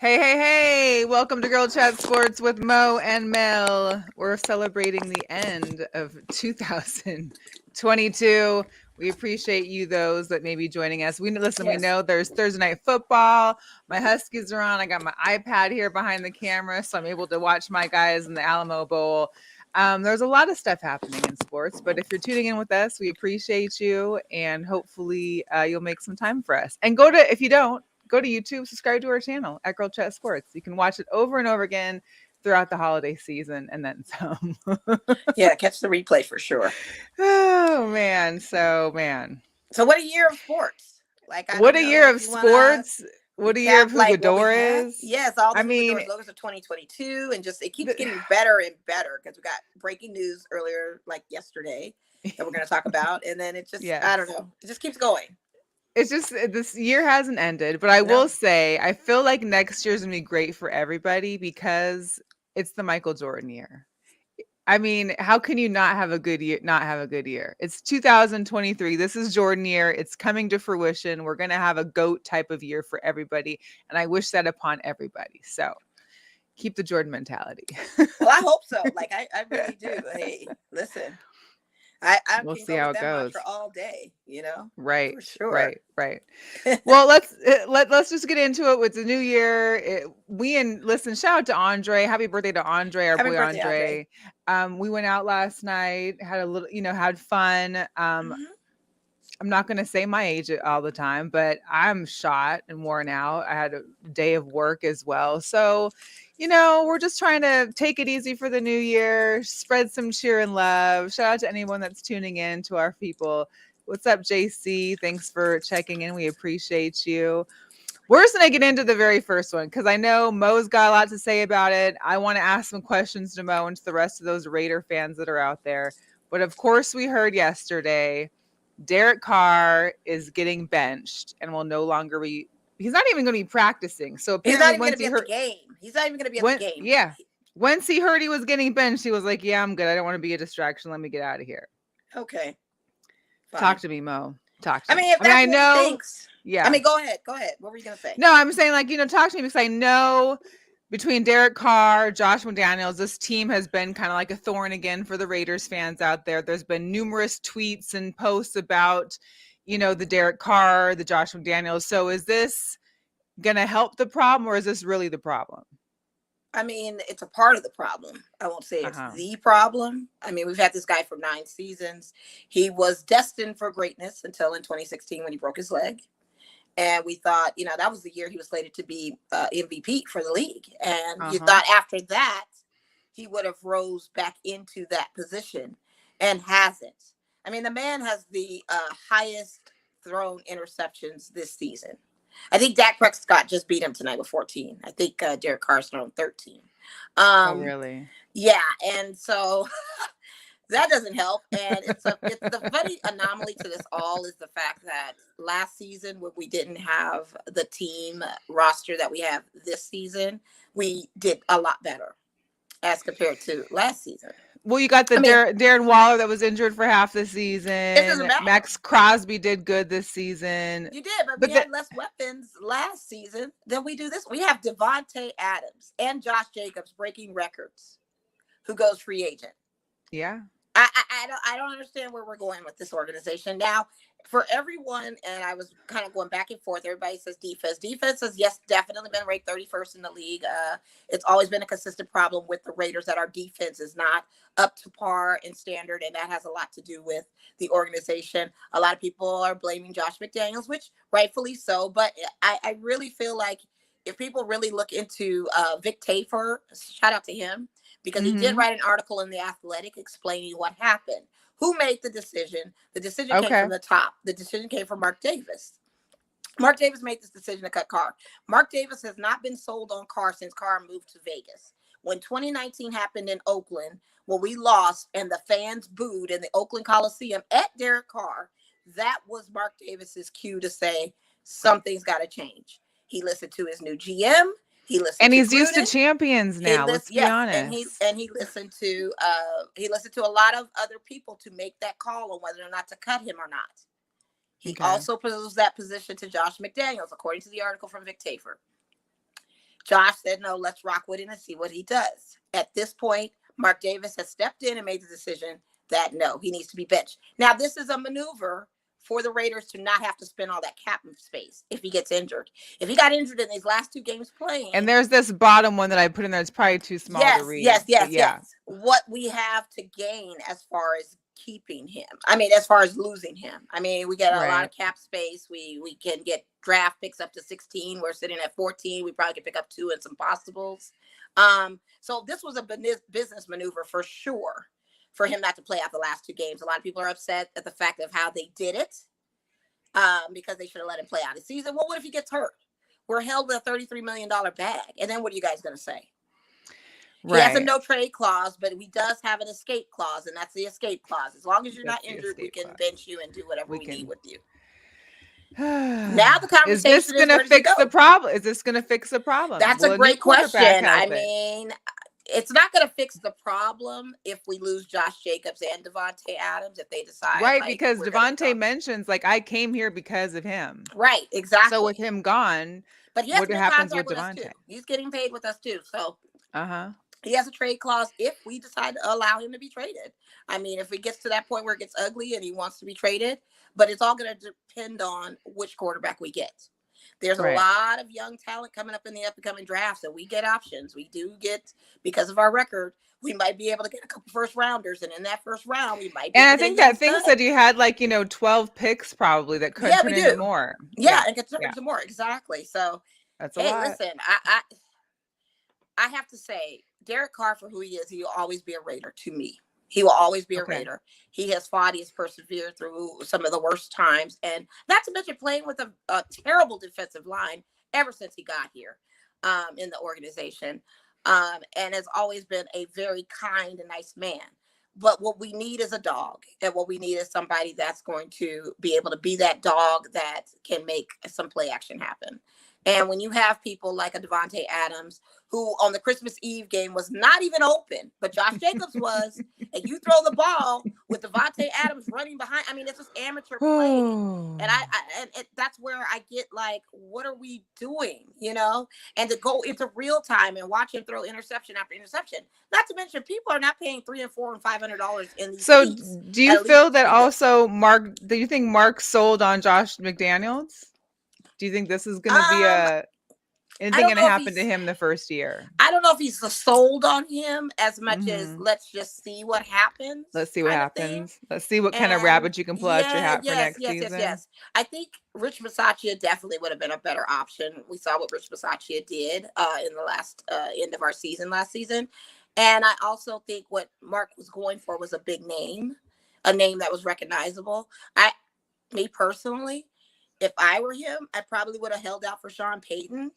Hey, hey, hey! Welcome to Girl Chat Sports with Mo and Mel. We're celebrating the end of 2022. We appreciate you, those that may be joining us. We Yes. know there's Thursday night football. My Huskies are on. I got my iPad here behind the camera, so I'm able to watch my guys in the Alamo Bowl. There's a lot of stuff happening in sports, but if you're tuning in with us, we appreciate you, and hopefully you'll make some time for us. And if you don't, go to YouTube, subscribe to our channel at Girl Chat Sports. You can watch it over and over again throughout the holiday season and then some. Yeah, catch the replay for sure. Oh man, so man. So what a year of sports. Like, I What don't a know year if of you want to sports. What a year recap of like what we had. Jugadores. Yes, all I the mean, Jugadores Locos of 2022, and just it keeps th- getting better and better because we got breaking news earlier, like yesterday, that we're going to talk about, and then it just, I don't yes. know, it just keeps going. It's just this year hasn't ended, but I will No. say I feel like next year's gonna be great for everybody because it's the Michael Jordan year. I mean, how can you not have a good year? Not have a good year? It's 2023. This is Jordan year. It's coming to fruition. We're gonna have a goat type of year for everybody, and I wish that upon everybody. So keep the Jordan mentality. Well, I hope so. Like, I really do. Hey, listen, I We'll can see go how with it that mantra goes. all day, Right, for sure. right. Well, let's just get into it with the new year. Listen. Shout out to Andre. Happy birthday to Andre, our Happy boy birthday, Andre. Andre. We went out last night, had a little, had fun. Mhm. I'm not going to say my age all the time, but I'm shot and worn out. I had a day of work as well. So, we're just trying to take it easy for the new year, spread some cheer and love. Shout out to anyone that's tuning in, to our people. What's up, JC? Thanks for checking in. We appreciate you. We're just going to get into the very first one because I know Mo's got a lot to say about it. I want to ask some questions to Mo and to the rest of those Raider fans that are out there. But of course, we heard yesterday Derek Carr is getting benched and will no longer be. He's not even going to be practicing. So He's not apparently, even going once to be he at the heard, game. He's not even going to be at the when game. yeah, once he heard he was getting benched, he was like, "Yeah, I'm good. I don't want to be a distraction. Let me get out of here." Okay, Talk fine. to me, Mo. Talk I to me. mean, if I mean, that's I what he know. thinks. I Yeah. mean, go ahead. Go ahead. What were you going to say? No, I'm saying like talk to me because I know between Derek Carr, Josh McDaniels, this team has been kind of like a thorn again for the Raiders fans out there. There's been numerous tweets and posts about, the Derek Carr, the Josh McDaniels. So is this gonna help the problem or is this really the problem? I mean, it's a part of the problem. I won't say it's Uh-huh. the problem. I mean, we've had this guy for 9 seasons. He was destined for greatness until in 2016 when he broke his leg. And we thought, that was the year he was slated to be MVP for the league. And you Uh-huh. thought after that, he would have rose back into that position and hasn't. I mean, the man has the highest thrown interceptions this season. I think Dak Prescott just beat him tonight with 14. I think Derek Carr's thrown 13. Oh Um, really? yeah, and so that doesn't help. And it's the funny anomaly to this all is the fact that last season when we didn't have the team roster that we have this season, we did a lot better as compared to last season. Well, you got the I mean, Darren Waller that was injured for half the it doesn't season. matter. Max Crosby did good this season. You did, but we But the, had less weapons last season than we do this. We have Devontae Adams and Josh Jacobs breaking records, who goes free agent. yeah. I don't understand where we're going with this organization now. For everyone, and I was kind of going back and forth. Everybody says defense. Defense has yes, definitely been ranked 31st in the league. It's always been a consistent problem with the Raiders that our defense is not up to par and standard, and that has a lot to do with the organization. A lot of people are blaming Josh McDaniels, which rightfully so. But I really feel like if people really look into Vic Tafur, shout out to him because he did Mm-hmm. write an article in The Athletic explaining what happened. Who made the decision? The decision came Okay. from the top. The decision came from Mark Davis. Mark Davis made this decision to cut Carr. Mark Davis has not been sold on Carr since Carr moved to Vegas. When 2019 happened in Oakland, when we lost and the fans booed in the Oakland Coliseum at Derek Carr, that was Mark Davis's cue to say something's got to change. He listened to his new GM. He listened And to he's used to Gruden. champions He now, list let's be yes, and he honest. and he listened to a lot of other people to make that call on whether or not to cut him or not. He Okay. also posed that position to Josh McDaniels, according to the article from Vic Tafur. Josh said, no, let's rock with it and see what he does. At this point, Mark Davis has stepped in and made the decision that no, he needs to be benched. Now, this is a maneuver for the Raiders to not have to spend all that cap space if he gets injured. If he got injured in these last 2 games playing. And there's this bottom one that I put in there. It's probably too small to read. Yes. What we have to gain as far as keeping him. I mean, as far as losing him. I mean, we get a lot of cap space. We can get draft picks up to 16. We're sitting at 14. We probably can pick up 2 and some possibles. So this was a business maneuver for sure for him not to play out the last 2 games. A lot of people are upset at the fact of how they did it because they should have let him play out his season. Well, what if he gets hurt? We're held with a $33 million bag. And then what are you guys going to say? He has a no trade clause, but he does have an escape clause, and that's the escape clause. As long as you're not injured, we can bench you and do whatever we need with you. Now the conversation is this going to fix the problem? Is this going to fix the problem? That's a great question. I mean, it's not going to fix the problem if we lose Josh Jacobs and Devontae Adams if they decide. Right, because Devontae mentions, like, I came here because of him. Right, exactly. So with him gone, but he has what happens with Devontae? He's getting paid with us too. So he has a trade clause if we decide to allow him to be traded. I mean, if it gets to that point where it gets ugly and he wants to be traded, but it's all going to depend on which quarterback we get. There's a lot of young talent coming up in the upcoming drafts, and we get options. We do get, because of our record, we might be able to get a couple first rounders, and in that first round, we might. And I think that thing said you had 12 picks probably that could turn into more. Yeah, and could turn into more. Exactly. So that's a lot. Listen, I have to say, Derek Carr, for who he is, he will always be a Raider to me. He will always be a Raider. He has fought. He has persevered through some of the worst times. And not to mention playing with a terrible defensive line ever since he got here in the organization. And has always been a very kind and nice man. But what we need is a dog. And what we need is somebody that's going to be able to be that dog that can make some play action happen. And when you have people like a Devontae Adams, who on the Christmas Eve game was not even open, but Josh Jacobs was, and you throw the ball with Devontae Adams running behind. I mean, it's just amateur play. And that's where I get like, what are we doing? And to go into real time and watch him throw interception after interception. Not to mention, people are not paying $300 and $400 and $500 in these. So, do you feel that also Mark? Do you think Mark sold on Josh McDaniels? Do you think this is going to be anything going to happen to him the first year? I don't know if he's sold on him as much as let's just see what happens. Let's see what happens. Let's see what kind of rabbit you can pull out your hat for next season. Yes. I think Rich Bisaccia definitely would have been a better option. We saw what Rich Bisaccia did in the last end of our season last season. And I also think what Mark was going for was a big name, a name that was recognizable. Me personally, if I were him, I probably would have held out for Sean Payton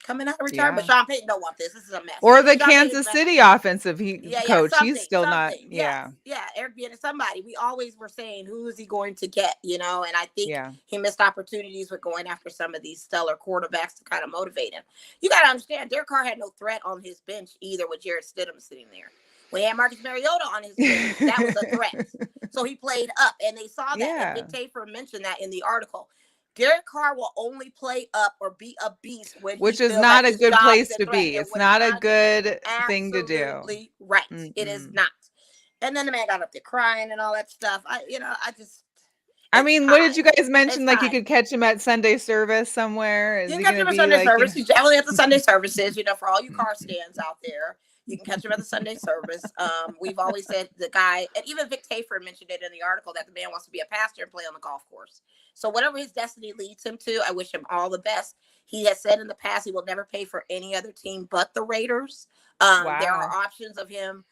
coming out of retirement. But Sean Payton don't want this. This is a mess. Or the Kansas City offensive coach. He's still not. Eric Bieniemy, somebody. We always were saying, who is he going to get? And I think he missed opportunities with going after some of these stellar quarterbacks to kind of motivate him. You got to understand, Derek Carr had no threat on his bench either with Jarrett Stidham sitting there. When he had Marcus Mariota on his bench, that was a threat. So he played up, and they saw that. And Dick Tafer mentioned that in the article. Derek Carr will only play up or be a beast which is not a good place to be. It's not a good thing to do. Absolutely right. It is not. And then the man got up there crying and all that stuff. I mean, what did you guys mention? Like you could catch him at Sunday service somewhere? You can catch him at Sunday service. He's definitely at the Sunday services, for all you car stands out there. You can catch him at the Sunday service. We've always said the guy, and even Vic Tafer mentioned it in the article, that the man wants to be a pastor and play on the golf course. So whatever his destiny leads him to, I wish him all the best. He has said in the past he will never pay for any other team but the Raiders. There are options of him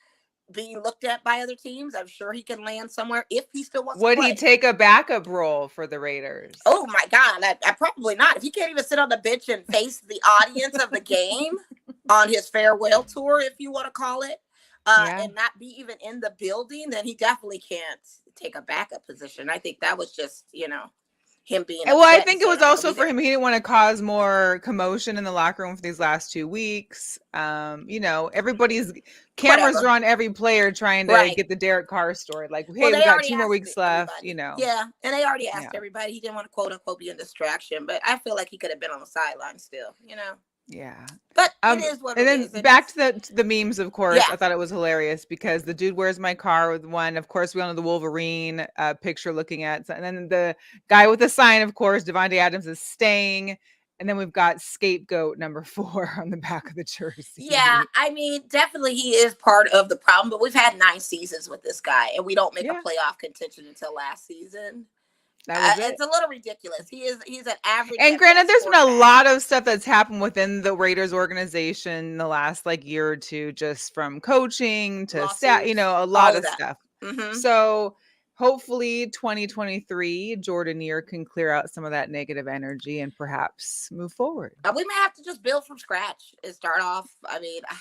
being looked at by other teams. I'm sure he can land somewhere if he still wants to play. Would he take a backup role for the Raiders? Oh my God, I probably not. If he can't even sit on the bench and face the audience of the game on his farewell tour, if you want to call it, and not be even in the building, then he definitely can't take a backup position. I think that was just, him being. Well, I think it was also for him. He didn't want to cause more commotion in the locker room for these last 2 weeks. Everybody's cameras are on every player trying to get the Derek Carr story. Like, hey, we got 2 more weeks left. Yeah, and they already asked everybody. He didn't want to quote unquote be a distraction, but I feel like he could have been on the sideline still. Yeah. But it is what And it then is, and back it's to the memes, of course. yeah, I thought it was hilarious because the dude wears my car with one. Of course, we all know the Wolverine picture looking at. And then the guy with the sign, of course, Devontae Adams is staying. And then we've got scapegoat number 4 on the back of the yeah. jersey. I mean, definitely he is part of the problem. But we've had 9 seasons with this guy, and we don't make a Yeah, playoff contention until last season. that was It's it. a little ridiculous. He's an average And at granted, best there's been a quarterback. lot of stuff that's happened within the Raiders organization in the last like year or two, just from coaching to stat, Lawsuits, a lot all of of that. stuff. Hmm. So hopefully 2023, Jordan Year can clear out some of that negative energy and perhaps move forward. We may have to just build from scratch and start off. I mean, I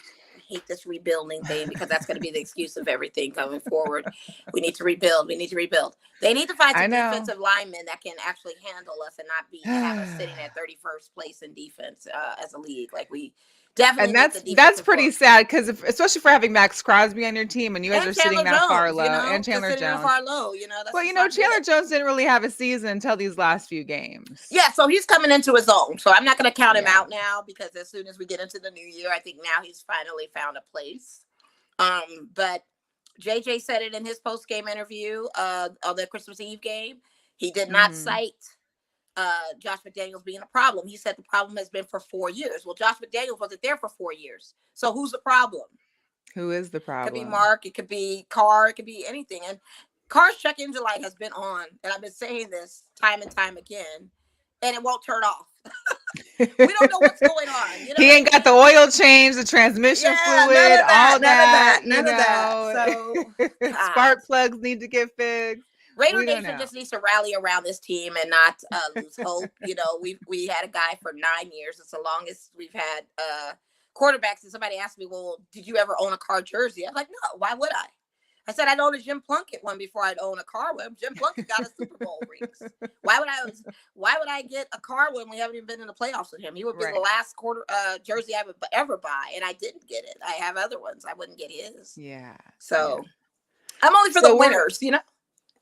hate this rebuilding thing because that's going to be the excuse of everything coming forward. We need to rebuild. We need to rebuild. They need to find I some know. defensive linemen that can actually handle us and not be have us sitting at 31st place in defense as a league. Like we definitely And need the that's defensive pretty core. sad because especially for having Max Crosby on your team and you guys And are sitting Chandler that far Jones, low, and just Chandler sitting that Jones. far low, that's But just not Chandler good. Jones didn't really have a season until these last few games. Yeah, so he's coming into his own. So I'm not going to count him Yeah. out now because as soon as we get into the new year, I think now he's finally found a place. But JJ said it in his post game interview of the Christmas Eve game. He did not Mhm. cite Josh McDaniels being a problem. He said the problem has been for 4 years. Well, Josh McDaniels wasn't there for 4 years. So who's the problem? Who is the It could be problem? Mark, it could be Carr, it could be anything. And Carr's check engine light has been on, and I've been saying this time and time again, and it won't turn off. We don't know what's going on. You know He what I ain't got the mean? oil change, the transmission Yeah, none fluid, of that, all none of that, that, none of that. So, God, Spark plugs need to get fixed. Raider We don't Nation know. just needs to rally around this team and not lose hope. We had a guy for 9 years. It's the longest we've had quarterbacks. And somebody asked me, "Well, did you ever own a car jersey?" I was like, "No. Why would I?" I said I'd own a Jim Plunkett one before I'd own a car one. Jim Plunkett got a Super Bowl rings. Why would I get a car when we haven't even been in the playoffs with him? He would be the Right. last jersey I would ever buy, and I didn't get it. I have other ones. I wouldn't get his. Yeah. So Yeah. I'm only for the So we're winners.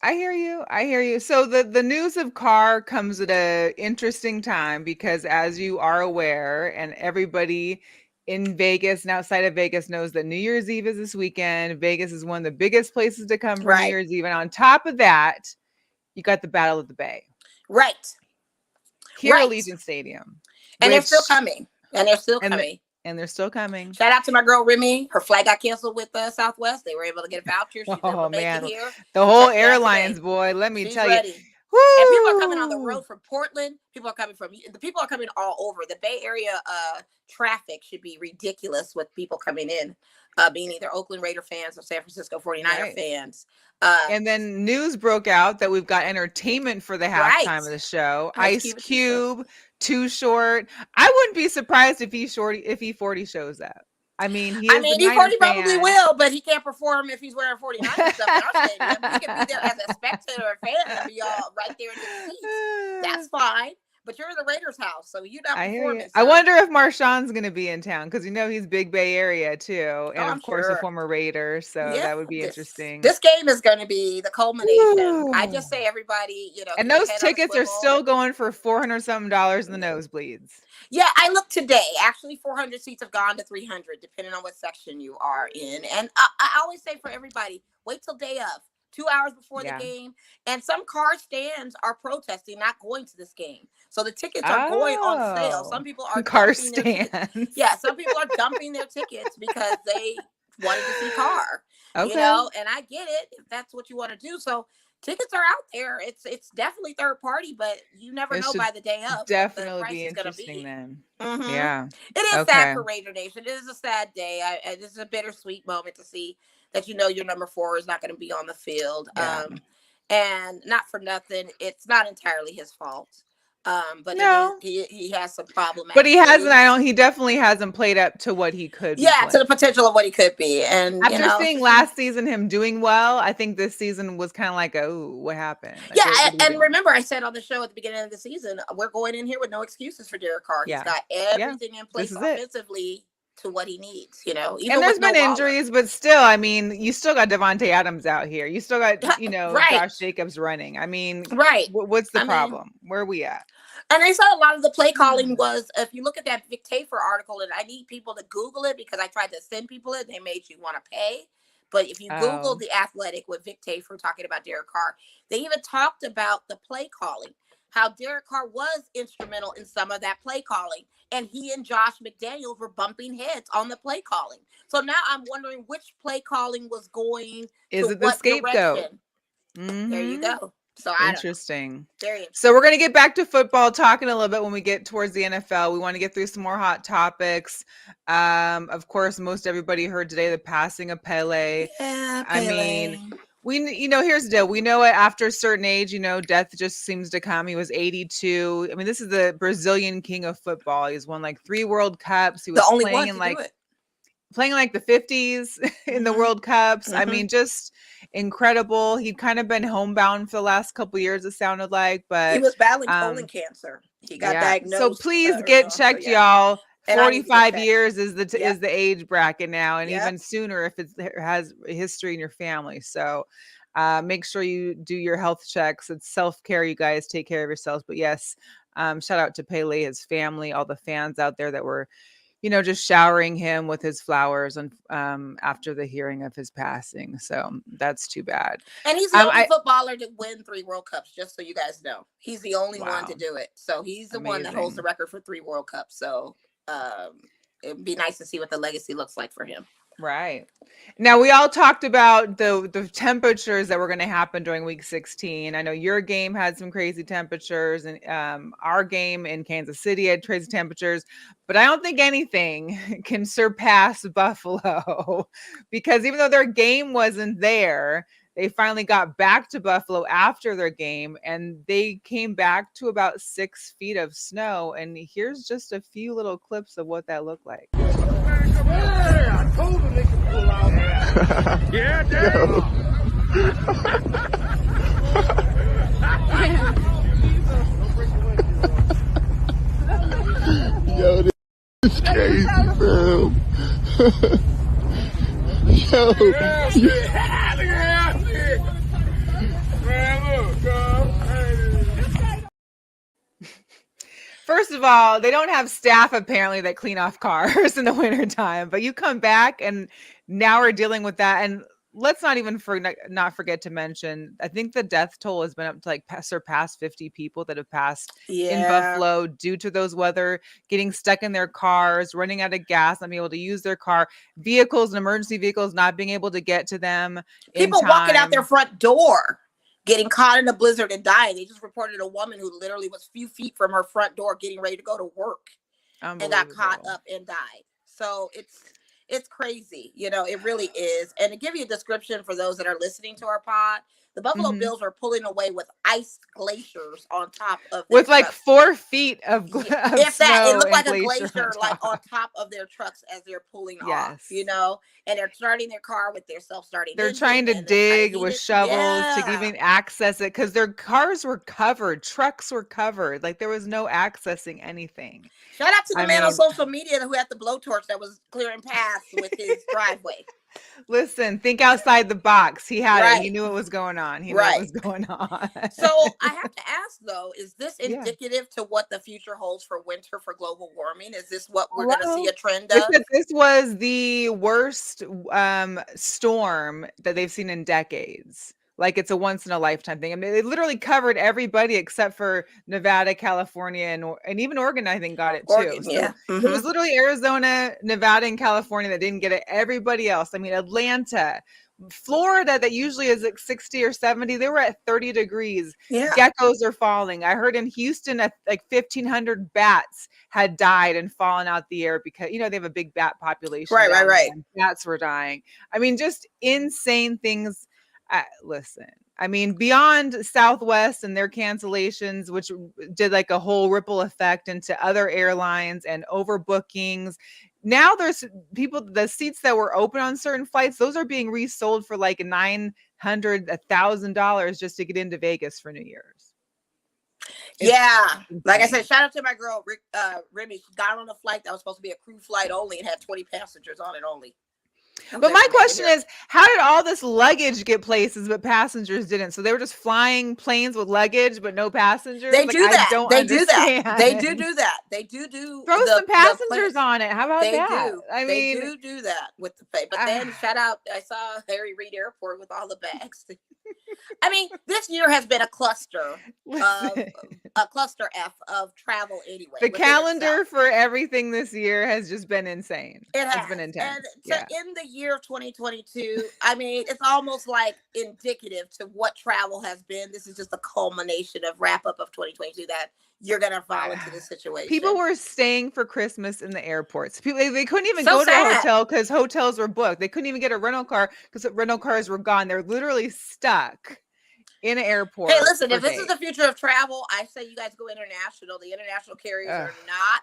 I hear you. I hear you. So the news of Carr comes at a interesting time because as you are aware, and everybody in Vegas and outside of Vegas knows that New Year's Eve is this weekend. Vegas is one of the biggest places to come for New Right, Year's Eve. And on top of that, you got the Battle of the Bay right, here at right. Allegiant Stadium, And they're still which coming. And they're still and coming. and they're still coming. Shout out to my girl Remy. Her flight got canceled with Southwest. They were able to get a voucher. She's able Oh to make it man, here. the She whole touched down airlines, today. boy. Let me She's tell you, ready. And people are coming on the woo! road from Portland. People are coming all over. The Bay Area traffic should be ridiculous with people coming in, being either Oakland Raider fans or San Francisco 49er Right. fans. And then news broke out that we've got entertainment for the Right. halftime of the show. Ice Ice Cube and Too Short. Cube, Too Short. I wouldn't be surprised if E40 shows up. I mean, he is the Niner E40 probably fan. will, but he can't perform if he's wearing 49er stuff in our stadium. He can be there as a spectator or fan and be all right there in the seats. That's fine. But you're in the Raiders' house, so you're not I hear you. performing. I Sir. wonder if Marshawn's going to be in town because he's Big Bay area too, and I'm of course a sure. former Raider, so Yeah, that would be interesting. this game is going to be the culmination. I Ooh. just say everybody, And keep your those head on a tickets are swivel. still going for $400 something in the nosebleeds. Yeah, I looked today. Actually, 400 seats have gone to 300, depending on what section you are in. And I always say for everybody, wait till day of, 2 hours before the game. And some car stands are protesting not going to this game. So the tickets are going on sale. Some people are car dumping their tickets. stands. Yeah, some people are dumping their tickets because they wanted to see Carr. Okay. And I get it if that's what you want to do. So tickets are out there. It's definitely third party, but you never know by the day of. Definitely what the be price interesting is gonna be. then. Mm-hmm. Yeah. It is sad for Raider Nation. It is a sad day. This is a bittersweet moment to see that your number 4 is not going to be on the field. Yeah. And not for nothing, it's not entirely his fault. But no, he has some problem. But he hasn't. He definitely hasn't played up to what he could. Yeah, to the potential of what he could be. And after seeing last season him doing well, I think this season was kind of like, oh, what happened? Like, yeah, and remember, I said on the show at the beginning of the season, we're going in here with no excuses for Derek Carr. He's got everything in place offensively to what he needs. Even and there's been injuries, but still, I mean, you still got Devontae Adams out here. You still got, Josh Jacobs running. I mean, right? What's the problem? Where are we at? And I saw a lot of the play calling was, if you look at that Vic Tafur article, and I need people to Google it because I tried to send people it, they made you want to pay. But if you Google Oh, The Athletic with Vic Tafur talking about Derek Carr, they even talked about the play calling, how Derek Carr was instrumental in some of that play calling. And he and Josh McDaniels were bumping heads on the play calling. So now I'm wondering which play calling was going is to it the what scapegoat? direction. There you Mm-hmm. go. So I don't know. Interesting. Very So interesting. we're going to get back to football, talking a little bit when we get towards the NFL. We want to get through some more hot topics. Of course, most everybody heard today the passing of Pele. Yeah, I mean, Pele. here's the deal. We know it after a certain age, death just seems to come. He was 82. I mean, this is the Brazilian king of football. He's won like 3 World Cups. He The was only one to do it. playing like the 50s in the World Cups. I mean, just incredible. He'd kind of been homebound for the last couple years, it sounded like, He but was battling colon cancer. He got yeah. So diagnosed please early get on. So checked, yeah, y'all. and I need to get 45 checked. years is the Yep. is the age bracket now, and Yep. even sooner if it has a history in your family. So make sure you do your health checks. It's self-care, you guys. Take care of yourselves. But yes, shout out to Pele, his family, all the fans out there that were just showering him with his flowers and after the hearing of his passing. So that's too bad. And he's the only footballer to win 3 World Cups, just so you guys know. He's the only one to do it. So he's the one that holds the record for 3 World Cups. So it'd be nice to see what the legacy looks like for him. Right. Now, we all talked about the temperatures that were going to happen during week 16. I know your game had some crazy temperatures, and our game in Kansas City had crazy temperatures, but I don't think anything can surpass Buffalo because even though their game wasn't there, they finally got back to Buffalo after their game, and they came back to about 6 feet of snow. And here's just a few little clips of what that looked like. Yeah, I told them they could pull out. Yeah, damn. Yo, this is crazy, bro. Yo. Man, look, First of all, they don't have staff apparently that clean off cars in the wintertime, but you come back and now we're dealing with that. And let's not even not forget to mention, I think the death toll has been up to like surpass 50 people that have passed in Buffalo due to those weather, getting stuck in their cars, running out of gas, not being able to use their car, vehicles and emergency vehicles not being able to get to them. People walking out their front door, getting caught in a blizzard and dying. They just reported a woman who literally was a few feet from her front door getting ready to go to work and got caught up and died. So it's crazy. It really is. And to give you a description for those that are listening to our pod, the Buffalo Bills are pulling away with ice glaciers on top of with like 4 feet of if snow, that, it looked like a glacier glacier like on top of their trucks as they're pulling off, and they're starting their car with their self-starting. They're trying to dig with shovels to even access it because their cars were covered, trucks were covered, like there was no accessing anything. Shout out to the man on social media who had the blowtorch that was clearing paths with his driveway. Listen, think outside the box. He had it. He knew what was going on. He knew what was going on. So I have to ask though, is this indicative to what the future holds for winter for global warming? Is this what we're going to see a trend of? This was the worst storm that they've seen in decades. Like it's a once in a lifetime thing. I mean, it literally covered everybody except for Nevada, California, and even Oregon, I think, got it too. Oregon, so it was literally Arizona, Nevada, and California that didn't get it. Everybody else, I mean, Atlanta, Florida, that usually is like 60 or 70, they were at 30 degrees. Geckos are falling. I heard in Houston that like 1,500 bats had died and fallen out the air because, they have a big bat population. Right. Bats were dying. I mean, just insane things. Listen, I mean, beyond Southwest and their cancellations, which did like a whole ripple effect into other airlines and overbookings. Now there's people, the seats that were open on certain flights, those are being resold for like $900, $1,000 just to get into Vegas for New Year's. Like I said, shout out to my girl, Remy. She got on a flight that was supposed to be a crew flight only and had 20 passengers on it only. I'm But glad my you made it question here. is, how did all this luggage get places, but passengers didn't? So they were just flying planes with luggage, but no passengers? They Like, do I that. don't They do that. They do understand. do that. They do do Throw some the passengers planes. on it. How about They that? do. I They mean, do that with the pay. But then ah, shout out, I saw Harry Reid Airport with all the bags. I mean, this year has been of listen, a cluster F of travel anyway the within itself. calendar for everything this year has just been insane. It It's been has. And intense. to Yeah. end the year of 2022, I mean, it's almost like indicative to what travel has been. This is just a culmination of wrap up of 2022 that you're going to fall into this People situation. were staying for Christmas in the airports. People they couldn't even So go to a sad. hotel because hotels were booked. They couldn't even get a rental car because rental cars were gone. They're literally stuck in an Hey, airport listen, for if this is days. the future of travel, I say you guys go international. The international carriers Ugh. are not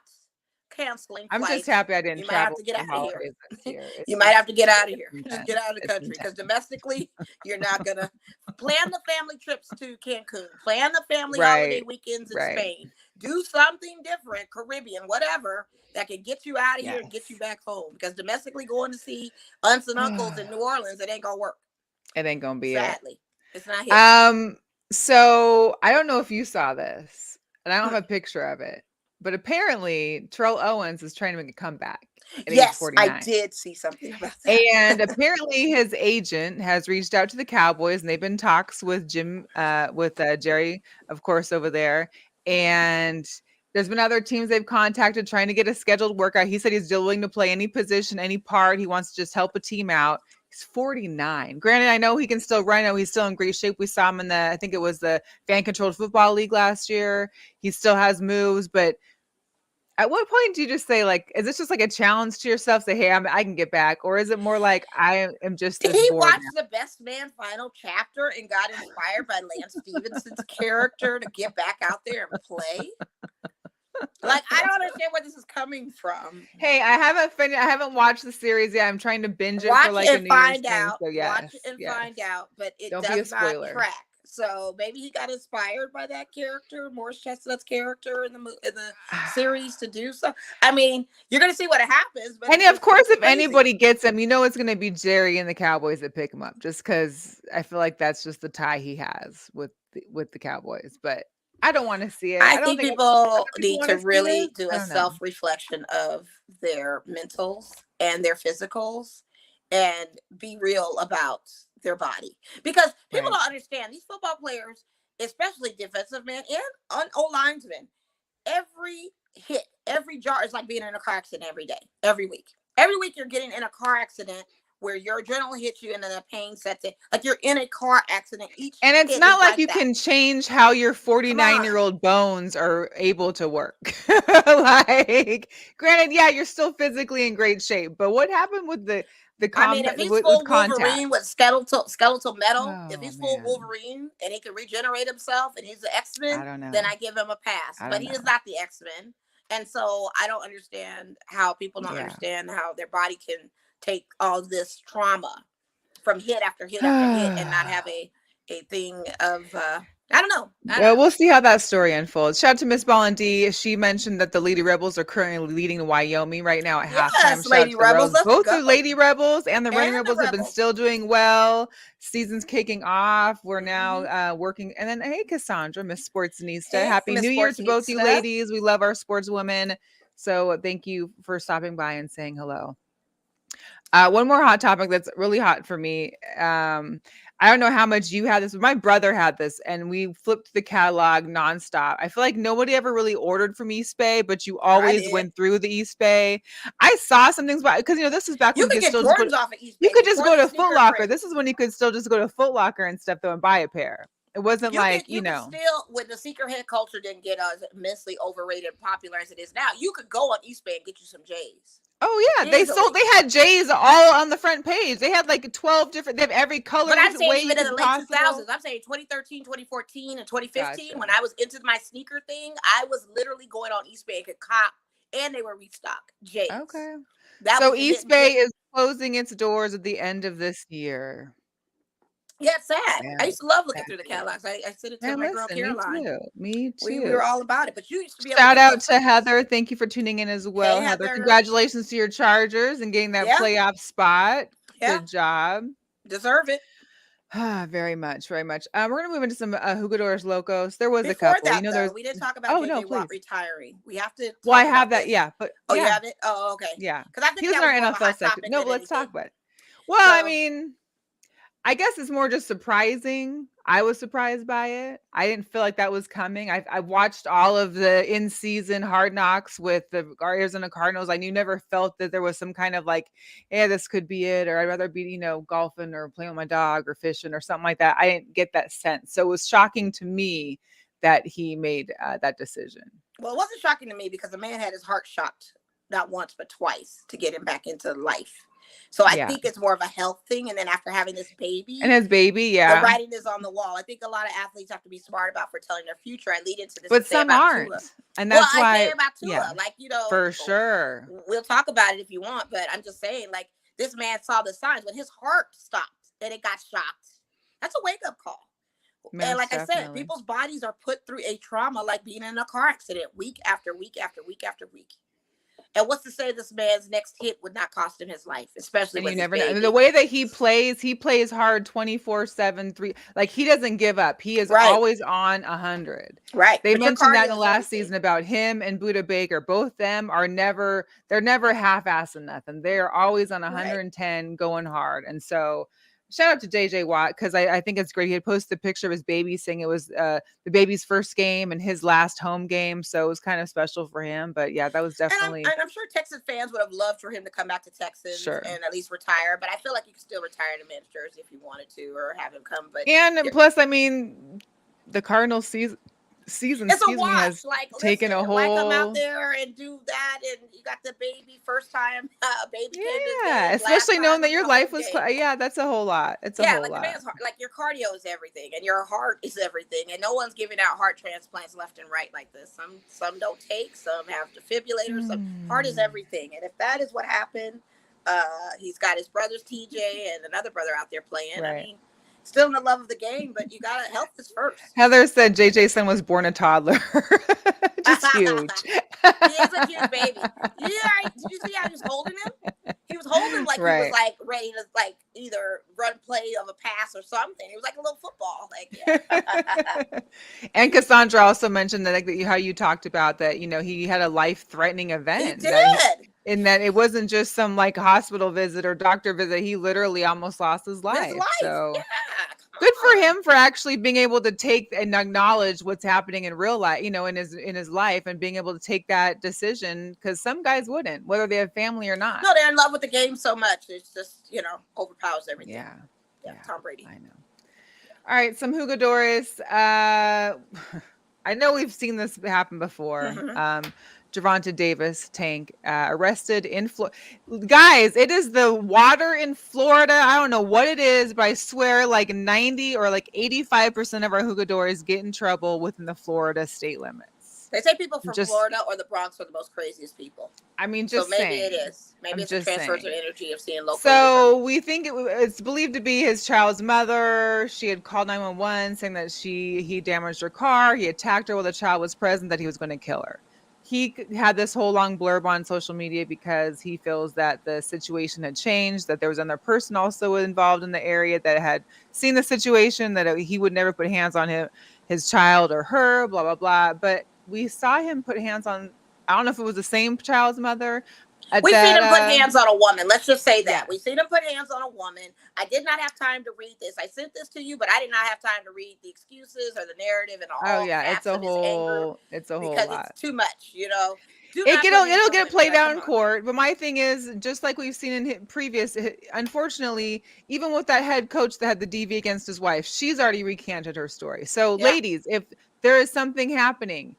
canceling I'm just flights. happy I didn't You might have travel to get for out the of here. holidays this year. You might have to get out of here. It's Just intense. get out of the It's country because intense. domestically, you're not going to plan the family trips to Cancun, plan the family holiday Right. weekends in Right. Spain, do something different, Caribbean, whatever, that can get you out of here and get you Yes. back home. Because domestically, going to see aunts and uncles in New Orleans, it ain't going to work. It ain't gonna be it. Sadly, it's not here. So I don't know if you saw this, and I don't Mm. have a picture of it, but apparently Terrell Owens is trying to make a comeback at age Yes, I 49. did see something about that. And apparently his agent has reached out to the Cowboys and they've been in talks with Jerry, of course, over there. And there's been other teams they've contacted trying to get a scheduled workout. He said he's willing to play any position, any part. He wants to just help a team out. He's 49. Granted, I know he can still run. I know he's still in great shape. We saw him in I think it was the fan controlled football league last year. He still has moves, but at what point do you just say, like, is this just like a challenge to yourself? Say, hey, I can get back. Or is it more like I am just Did this he bored watch The Best Man final chapter and got inspired by Lance Stevenson's character to get back out there and play? Like, I don't understand where this is coming from. Hey, I haven't finished. I haven't watched the series yet. I'm trying to binge it Watch for like it a and New Year's find thing. out. So yes, Watch it and yes. find out, but it Don't be a does not spoiler. track. So maybe he got inspired by that character, Morris Chestnut's character in the series to do so. I mean, you're gonna see what happens. But And it's of course, if crazy. anybody gets him, you know it's going to be Jerry and the Cowboys that pick him up, just because I feel like that's just the tie he has with the Cowboys. But I don't want to see it. I I don't think think people other people need want to to see really this. do I a don't know. self-reflection of their mentals and their physicals and be real about their body. Because people Right. don't understand these football players, especially defensive men and O-linesmen, every hit, every jar is like being in a car accident every day, every week. Every week you're getting in a car accident where your adrenaline hits you and then the pain sets in. Like you're in a car accident. Each And it's hit not is like like you that. can change how your Come on. 49-year-old bones are able to work. Like, granted, yeah, you're still physically in great shape, but what happened with I mean, if he's with full contact? Wolverine with skeletal metal, if Oh he's full man, Wolverine and he can regenerate himself and he's the I X-Men, don't know. then I give him a pass. I But don't he know. is not the X-Men. And so I don't understand how people don't Yeah. understand how their body can take all this trauma from hit after hit after hit and not have a thing of I don't know. Well, we'll see how that story unfolds. Shout out to Miss Ball and D. She mentioned that the Lady Rebels are currently leading Wyoming right now at halftime. Yes, Shout out Lady to the Rebels, Rebels. let's Both go. the Lady Rebels and the Running And the Rebels have been Rebels. still doing well. Season's kicking off. We're now Mhm. working. And then, hey, Cassandra, Miss Sportsnista. Hey, Happy Miss New Year to both you Sportsnista. ladies. We love our sportswomen. So thank you for stopping by and saying hello. One more hot topic that's really hot for me. I don't know how much you had this, but my brother had this, and we flipped the catalog nonstop. I feel like nobody ever really ordered from East Bay, but you always did. went through the East Bay. I saw some things, because this is back You when you could could get still just go Jordans to, off of East Bay. you could just before go the to sneaker Foot Locker. craze. This is when you could still just go to Foot Locker and stuff though and buy a pair. It wasn't like you could still, when the sneakerhead culture didn't get as immensely overrated and popular as it is now, you could go on East Bay and get you some J's. Oh yeah, they had J's all on the front page. They had like 12 different. They have every color. But I'm saying way even in the late possible. 2000s. I'm saying 2013, 2014, and 2015. Gotcha. When I was into my sneaker thing, I was literally going on East Bay and could cop, and they were restock J's. Okay. That So was East Bay is closing its doors at the end of this year. Yeah, it's sad. Yeah, I used to love looking through the catalogs. I said it to my girl listen, Caroline. Me too. We were all about it. But you used to be able Shout to out to Heather. Thank you for tuning in as well, Hey, Heather. Heather. Congratulations to your Chargers and getting that Yeah. playoff spot. Yeah, Good job. deserve it. Very much, very much. We're gonna move into some Jugadores Locos. There was a Before couple, that, though, there's. we didn't talk about Oh no, JJ Watt please. retiring. We have to Well, I talk have about that, this. yeah, but Oh, you yeah, have it? Oh, okay. yeah. Because I He think was that in was our more of a NFL hot section. topic No, than but let's talk anything. about it. Well, I So, mean, I guess it's more just surprising. I was surprised by it. I didn't feel like that was coming. I watched all of the in-season Hard Knocks with the Arizona Cardinals. I never felt that there was some kind of like, yeah, this could be it, or I'd rather be, golfing or playing with my dog or fishing or something like that. I didn't get that sense. So it was shocking to me that he made that decision. well, it wasn't shocking to me because the man had his heart shot not once but twice to get him back into life. So I Yeah. think it's more of a health thing. And then after having this baby, And his baby, the yeah. writing is on the wall. I think a lot of athletes have to be smart about foretelling their future. I lead into this But to say some about aren't. Tua. And Well, that's I why, say about Tua, yeah, like, for sure. we'll talk about it if you want, but I'm just saying, like, this man saw the signs when his heart stopped and it got shocked. That's a wake-up call. And Most like I said, definitely. people's bodies are put through a trauma like being in a car accident week after week after week after week. And what's to say this man's next hit would not cost him his life, especially And with you his never know. baby. And the way that he plays hard 24/7, 3. Like he doesn't give up. He is Right. always on 100. Right. They But your mentioned that in cardio the is last everything. season about him and Buda Baker. Both them are they're never half-assing nothing. They are always on 110 going hard. And so shout out to JJ Watt because I think it's great. He had posted a picture of his baby saying it was the baby's first game and his last home game. So it was kind of special for him. But yeah, that was definitely. And I'm sure Texas fans would have loved for him to come back to Texas Sure. and at least retire. But I feel like you could still retire in a man's jersey if you wanted to, or have him come. But And plus, I mean, the Cardinals season, it's a wash. has Like, taken listen, a why come out whole. there and do that? And you got the baby first time, baby came to the Yeah, game, especially last knowing time that in your the life home was. game. Yeah, that's a whole lot. It's a Yeah, whole like the lot. man's heart, like your cardio is everything, and your heart is everything, and no one's giving out heart transplants left and right like this. Some don't take, some have defibrillators. Some heart is everything, and if that is what happened, he's got his brothers TJ and another brother out there playing. Right. I mean, still in the love of the game, but you gotta health is first. Heather said JJ's son was born a toddler. Just huge. He is a cute baby. Yeah, did you see how he was holding him? He was holding him like he was like ready to like either run play of a pass or something. It was like a little football. Like, yeah. And Cassandra also mentioned that how you talked about that, he had a life-threatening event. He did. In that it wasn't just some like hospital visit or doctor visit. He literally almost lost his life. So yeah. Good for him for actually being able to take and acknowledge what's happening in real life, in his life, and being able to take that decision, because some guys wouldn't, whether they have family or not. No, they're in love with the game so much. It's just, overpowers everything. Yeah. Tom Brady. I know. All right, some Jugadores. I know we've seen this happen before. Mm-hmm. Gervonta Davis, Tank, arrested in Florida. Guys, it is the water in Florida. I don't know what it is, but I swear like 90 or like 85% of our Jugadores get in trouble within the Florida state limits. They say people from Florida or the Bronx are the most craziest people. I mean, so maybe it is. Maybe it's a transfer of energy of seeing local. So we think it's believed to be his child's mother. She had called 911 saying that he damaged her car. He attacked her while the child was present, that he was going to kill her. He had this whole long blurb on social media because he feels that the situation had changed, that there was another person also involved in the area that had seen the situation, that he would never put hands on his child or her, blah, blah, blah. But we saw him put hands on, I don't know if it was the same child's mother. We've seen him put hands on a woman. Let's just say that. Yeah. We've seen him put hands on a woman. I did not have time to read this. I sent this to you, but I did not have time to read the excuses or the narrative and all. Oh yeah, it's a whole lot. It's too much, It'll get played out in court. But my thing is, just like we've seen in previous, unfortunately, even with that head coach that had the DV against his wife, she's already recanted her story. So ladies, if there is something happening,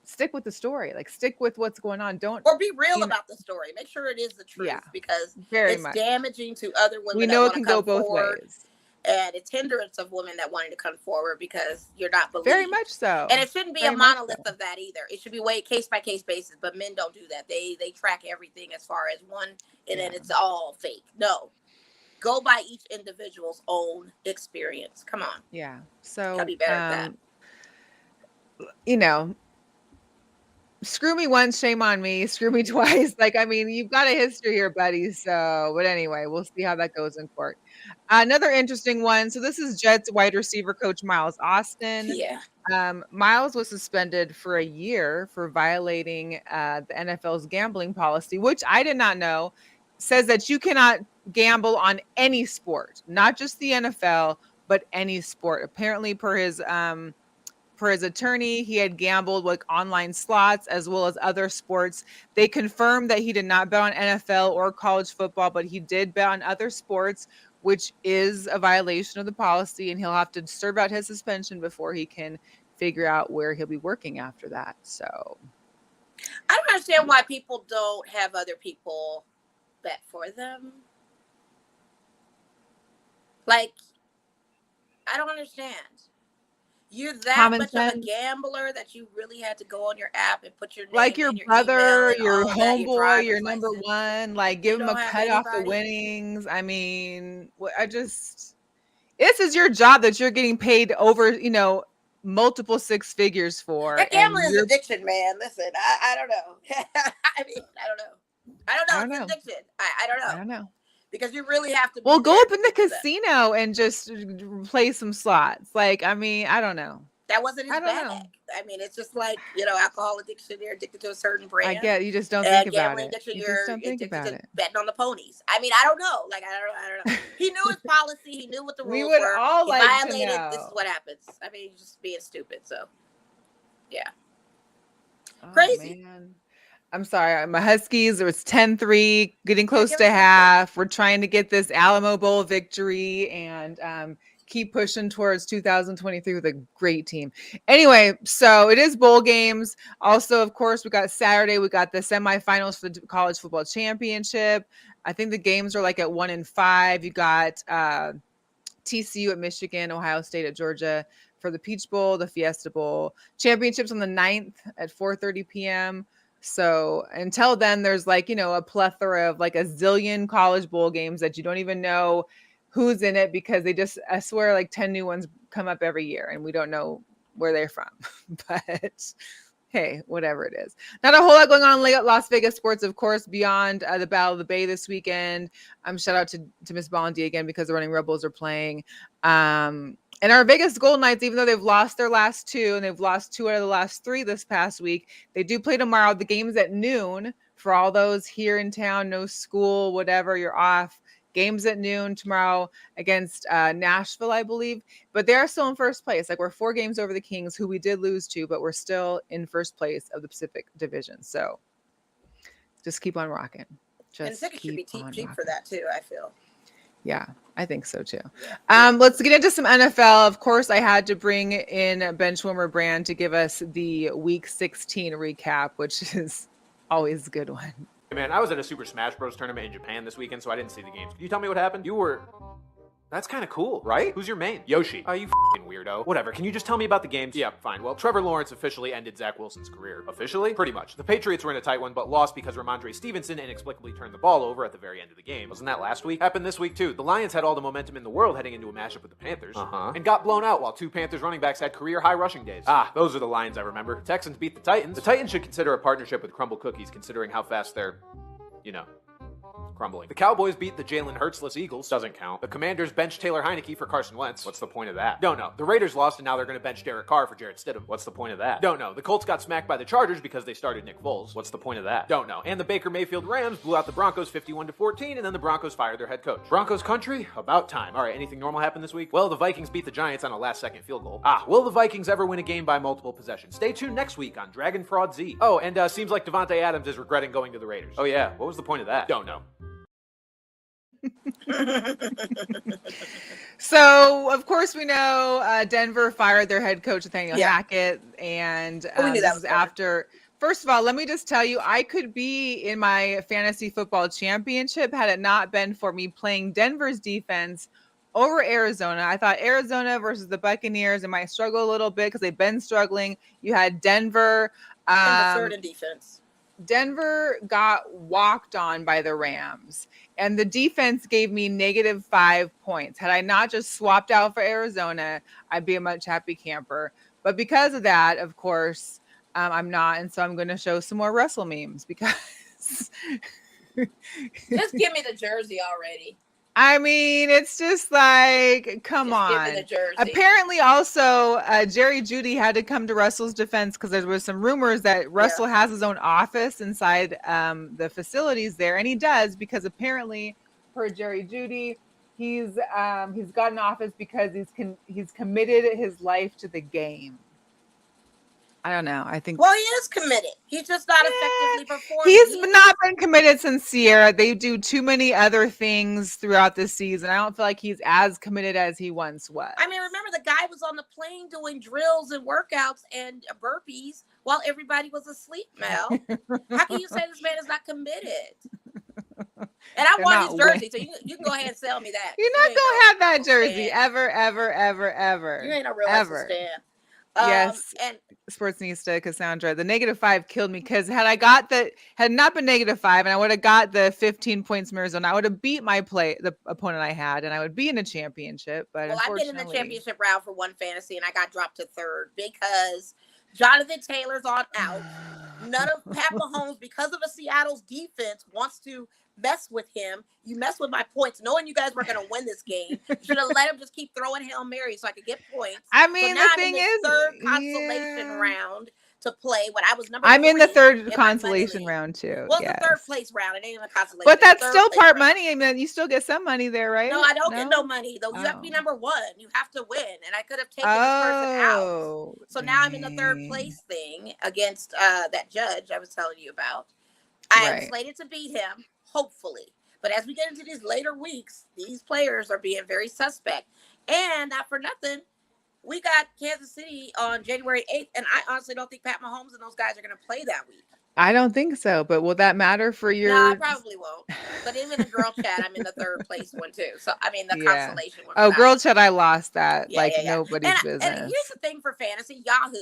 stick with the story. Like, stick with what's going on. Don't or be real about the story. Make sure it is the truth, because it's damaging to other women. We know it can go both ways, and it's hindrance of women that wanting to come forward because you're not believed. Very much so. And it shouldn't be a monolith of that either. It should be weighed case by case basis. But men don't do that. They track everything as far as one, and then it's all fake. No. Go by each individual's own experience. Come on. Yeah. So gotta be better at that. screw me once, shame on me. Screw me twice. Like, I mean, you've got a history here, buddy. So, but anyway, we'll see how that goes in court. Another interesting one. So this is Jets wide receiver coach Miles Austin. Yeah. Miles was suspended for a year for violating the NFL's gambling policy, which I did not know. Says that you cannot gamble on any sport, not just the NFL, but any sport. Apparently, per his attorney, he had gambled like online slots as well as other sports. They confirmed that he did not bet on NFL or college football, but he did bet on other sports, which is a violation of the policy, and he'll have to serve out his suspension before he can figure out where he'll be working after that. So I don't understand why people don't have other people bet for them. Like, I don't understand. You're that Common much sense. of a gambler that you really had to go on your app and put your name like your in, your brother, email, and your all of that, homeboy, driver's your number license. one, like You give him a don't have cut off the anybody? winnings. I mean, this is your job that you're getting paid over, multiple six figures for. That And gambling is you're, addiction, man. Listen, I don't know. I mean, I don't know. I don't know. I It's don't know. addiction. I don't know. I don't know. Because you really have to. Well, be go there up in to the do that. casino and just play some slots. Like, I mean, I don't know. That wasn't his I don't bag. know. I mean, it's just like, alcohol addiction. You're addicted to a certain brand. I get you just don't And think about gambling it. addiction, You you're just don't think addicted about to it. betting on the ponies. I mean, I don't know. Like, I don't know. He knew his policy. He knew what the rules We would were. all He like to violated. This is know. what happens. I mean, he's just being stupid. So, yeah. Oh, Crazy. man. I'm sorry. My Huskies, it was 10-3, getting close give to us an update. half. We're trying to get this Alamo Bowl victory and keep pushing towards 2023 with a great team. Anyway, so it is bowl games. Also, of course, we got Saturday. We got the semifinals for the college football championship. I think the games are like at 1 and 5. You got TCU at Michigan, Ohio State at Georgia for the Peach Bowl, the Fiesta Bowl. Championships on the 9th at 4:30 p.m. So until then, there's like, a plethora of like a zillion college bowl games that you don't even know who's in it because I swear, like 10 new ones come up every year and we don't know where they're from. But hey, whatever it is. Not a whole lot going on in Las Vegas sports, of course, beyond the Battle of the Bay this weekend. Shout out to Miss Bondi again because the Running Rebels are playing. And our Vegas Golden Knights, even though they've lost their last 2 and they've lost 2 out of the last 3 this past week, they do play tomorrow. The game's at noon for all those here in town, no school, whatever, you're off. Games at noon tomorrow against Nashville, I believe. But they are still in first place. Like, we're 4 games over the Kings, who we did lose to, but we're still in first place of the Pacific Division. So just keep on rocking. And tickets should be cheap for that, too, I feel. Yeah, I think so too. Let's get into some NFL. Of course, I had to bring in Benchwarmer Brand to give us the Week 16 recap, which is always a good one. Hey man, I was at a Super Smash Bros. Tournament in Japan this weekend, so I didn't see the games. Can you tell me what happened? That's kind of cool, right? Who's your main? Yoshi. You f***ing weirdo. Whatever, can you just tell me about the games? Yeah, fine. Well, Trevor Lawrence officially ended Zach Wilson's career. Officially? Pretty much. The Patriots were in a tight one, but lost because Ramondre Stevenson inexplicably turned the ball over at the very end of the game. Wasn't that last week? Happened this week too. The Lions had all the momentum in the world heading into a matchup with the Panthers. And got blown out while 2 Panthers running backs had career high rushing days. Those are the Lions I remember. The Texans beat the Titans. The Titans should consider a partnership with Crumble Cookies, considering how fast they're, crumbling. The Cowboys beat the Jalen Hurtsless Eagles. Doesn't count. The Commanders benched Taylor Heineke for Carson Wentz. What's the point of that? Don't know. The Raiders lost and now they're going to bench Derek Carr for Jarrett Stidham. What's the point of that? Don't know. The Colts got smacked by the Chargers because they started Nick Foles. What's the point of that? Don't know. And the Baker Mayfield Rams blew out the Broncos 51-14 and then the Broncos fired their head coach. Broncos country? About time. All right, anything normal happen this week? Well, the Vikings beat the Giants on a last-second field goal. Will the Vikings ever win a game by multiple possessions? Stay tuned next week on Dragon Fraud Z. Oh, and seems like Devontae Adams is regretting going to the Raiders. Oh yeah, what was the point of that? Don't know. So, of course, we know Denver fired their head coach, Nathaniel Hackett, and we knew that was after. First of all, let me just tell you, I could be in my fantasy football championship had it not been for me playing Denver's defense over Arizona. I thought Arizona versus the Buccaneers, it might struggle a little bit because they've been struggling. You had Denver. And the third in defense. Denver got walked on by the Rams, and the defense gave me -5 points. Had I not just swapped out for Arizona, I'd be a much happy camper. But because of that, of course, I'm not, and so I'm going to show some more Russell memes because Just give me the jersey already. I mean, it's just like, come Just give me the on. jersey. Apparently, also, Jerry Judy had to come to Russell's defense because there was some rumors that Russell has his own office inside the facilities there, and he does because apparently, per Jerry Judy, he's got an office because he's committed his life to the game. I don't know. I think. Well, he is committed. He's just not effectively performing. He's not been committed since Sierra. They do too many other things throughout this season. I don't feel like he's as committed as he once was. I mean, remember the guy was on the plane doing drills and workouts and burpees while everybody was asleep, Mel. How can you say this man is not committed? And I want his jersey, so you can go ahead and sell me that. You're not going to have that jersey ever, ever, ever, ever. You ain't a real stand. Yes, and Sportsnista Cassandra, the -5 killed me because had not been -5, and I would have got the 15 points Arizona, I would have beat the opponent I had, and I would be in a championship. But I've been in the championship round for one fantasy, and I got dropped to 3rd because Jonathan Taylor's on out. None of Pat Mahomes, because of the Seattle's defense, wants to mess with him. You mess with my points, knowing you guys were going to win this game. You should have let him just keep throwing Hail Mary so I could get points. I mean, so the thing is, 3rd consolation round to play when I was number. I'm in the 3rd consolation round too. Well, it's the 3rd place round. It ain't even a consolation. But that's still part money. I mean, you still get some money there, right? No, I don't get no money though. You have to be number 1. You have to win, and I could have taken this person out. So now I'm in the 3rd place thing against that judge I was telling you about. I am slated to beat him, hopefully. But as we get into these later weeks, these players are being very suspect. And not for nothing, we got Kansas City on January 8th, and I honestly don't think Pat Mahomes and those guys are going to play that week. I don't think so, but will that matter for your... No, I probably won't. But even in girl chat, I'm in the 3rd place one too. So, I mean, the consolation one. Oh, girl chat, I lost that. Nobody's business. And here's the thing for fantasy, Yahoo.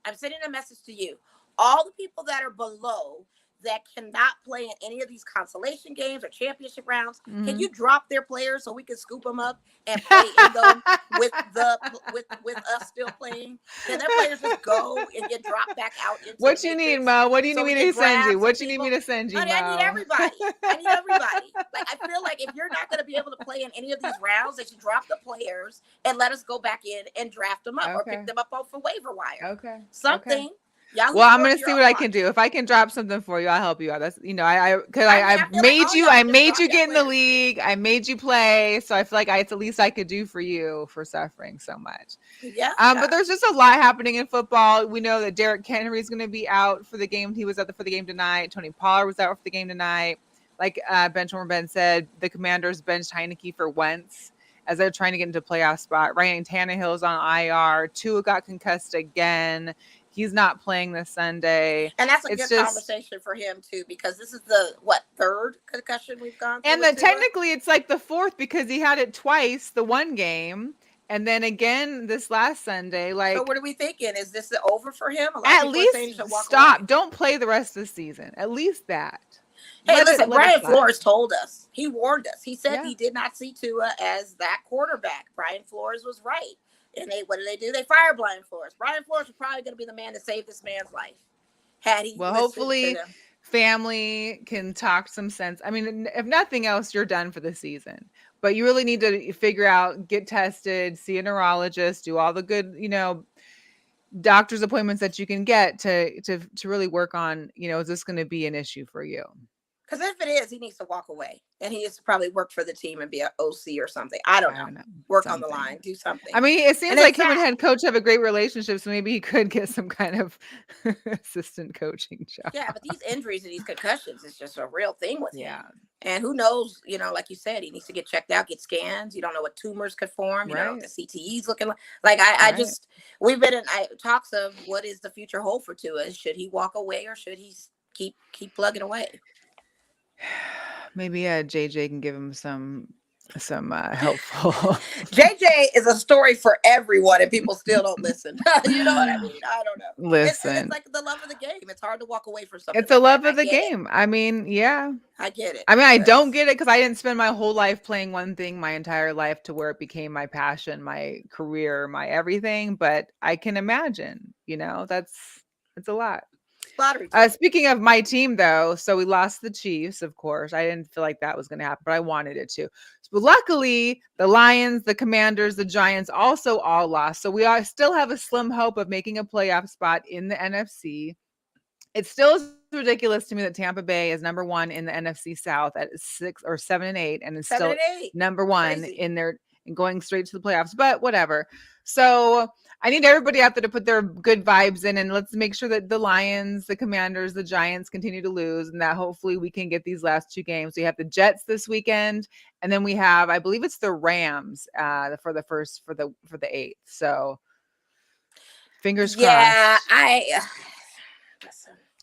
I'm sending a message to you. All the people that are below that cannot play in any of these consolation games or championship rounds, can you drop their players so we can scoop them up and play in them with us still playing? Can their players just go and get dropped back out? Into what you need, Mo? What do you need me to send you? What you need me to send you, Mo? I need everybody. Like, I feel like if you're not going to be able to play in any of these rounds, they should drop the players and let us go back in and draft them up or pick them up off the waiver wire. Okay. Something. Okay. Well, I'm gonna see what I can do. If I can drop something for you, I'll help you out. That's I made you get in the league. I made you play, so I feel like it's the least I could do for you for suffering so much. Yeah. But there's just a lot happening in football. We know that Derrick Henry is going to be out for the game. He was out for the game tonight. Tony Pollard was out for the game tonight. Like Benchwarmer Ben said, the Commanders benched Heineke for Wentz as they're trying to get into a playoff spot. Ryan Tannehill's on IR. Tua got concussed again. He's not playing this Sunday. And that's a good conversation for him, too, because this is the, 3rd concussion we've gone through? And technically it's like the 4th because he had it twice, the one game, and then again this last Sunday. So what are we thinking? Is this over for him? At least stop. Don't play the rest of the season. At least that. Hey, listen, Brian Flores told us. He warned us. He said he did not see Tua as that quarterback. Brian Flores was right. And what do? They fired Brian Flores. Brian Flores was probably going to be the man to save this man's life. Had he hopefully family can talk some sense. I mean, if nothing else, you're done for the season. But you really need to figure out, get tested, see a neurologist, do all the good, doctor's appointments that you can get to really work on, is this going to be an issue for you? Because if it is, he needs to walk away. And he needs to probably work for the team and be an OC or something. I don't know. Work on the line. Do something. I mean, it seems like him and head coach have a great relationship, so maybe he could get some kind of assistant coaching job. Yeah, but these injuries and these concussions is just a real thing with him. And who knows, like you said, he needs to get checked out, get scans. You don't know what tumors could form. You know what the CTE's looking like. Like, we've been in talks of what is the future hold for Tua. Should he walk away or should he keep plugging away? Maybe JJ can give him some helpful. JJ is a story for everyone, and people still don't listen. You know what I mean? I don't know. Listen, it's like the love of the game. It's hard to walk away from something. It's the love of the game. I mean, yeah, I get it. I mean, I don't get it because I didn't spend my whole life playing one thing my entire life to where it became my passion, my career, my everything. But I can imagine, It's a lot. Lottery ticket. Speaking of my team, though, so we lost the Chiefs, of course. I didn't feel like that was going to happen, but I wanted it to. But luckily, the Lions, the Commanders, the Giants also all lost. So we still have a slim hope of making a playoff spot in the NFC. It still is ridiculous to me that Tampa Bay is number one in the NFC South at 6 or 7 and 8, and is still number one in their and going straight to the playoffs. But whatever. So I need everybody out there to put their good vibes in, and let's make sure that the Lions, the Commanders, the Giants continue to lose, and that hopefully we can get these last 2 games. We have the Jets this weekend, and then we have, I believe it's the Rams for the 8th. So fingers crossed. Yeah,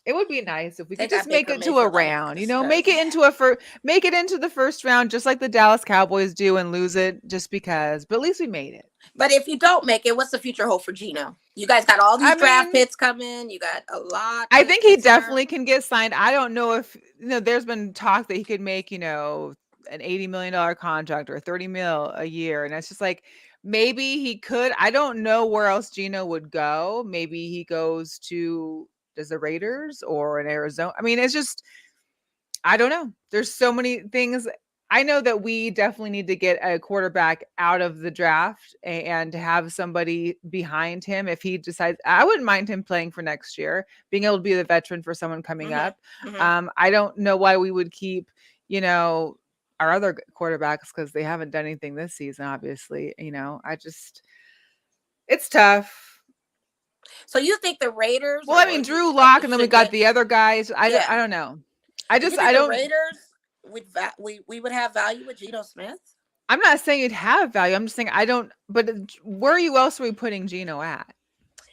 it would be nice if we could just make it to a round, make it into the first round, just like the Dallas Cowboys do, and lose it just because. But at least we made it. But if you don't make it, what's the future hope for Geno? You guys got all these draft picks coming. You got a lot. I think he definitely can get signed. I don't know if there's been talk that he could make an $80 million contract or $30 million a year, and it's just like maybe he could. I don't know where else Geno would go. Maybe he goes to the Raiders or in Arizona. I mean, it's just, I don't know. There's so many things. I know that we definitely need to get a quarterback out of the draft and have somebody behind him. If he decides, I wouldn't mind him playing for next year, being able to be the veteran for someone coming up. I don't know why we would keep, our other quarterbacks, because they haven't done anything this season, obviously. It's tough. So you think the Raiders? Well, I mean, Drew Lock, and then we got the other guys. I don't know. I don't. The Raiders we would have value with Geno Smith. I'm not saying it'd have value. I'm just saying I don't. But where else are we putting Geno at?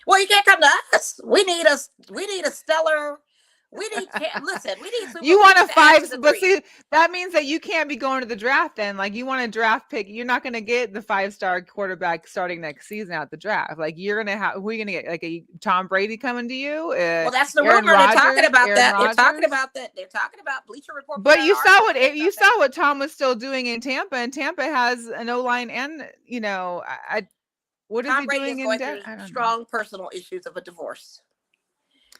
Well, you can't come to us. We need a stellar. We need Super you want a 5, but see, that means that you can't be going to the draft then. Like, you want a draft pick. You're not going to get the 5-star quarterback starting next season out the draft. Like, you're going to have, who are you going to get? Like a Tom Brady coming to you? Well, that's the rumor. They're talking about that. They're talking about that. They're talking about Bleacher Report. But you saw what Tom was still doing in Tampa, and Tampa has an O-line, and what is Tom he Brady doing is going through strong personal issues of a divorce.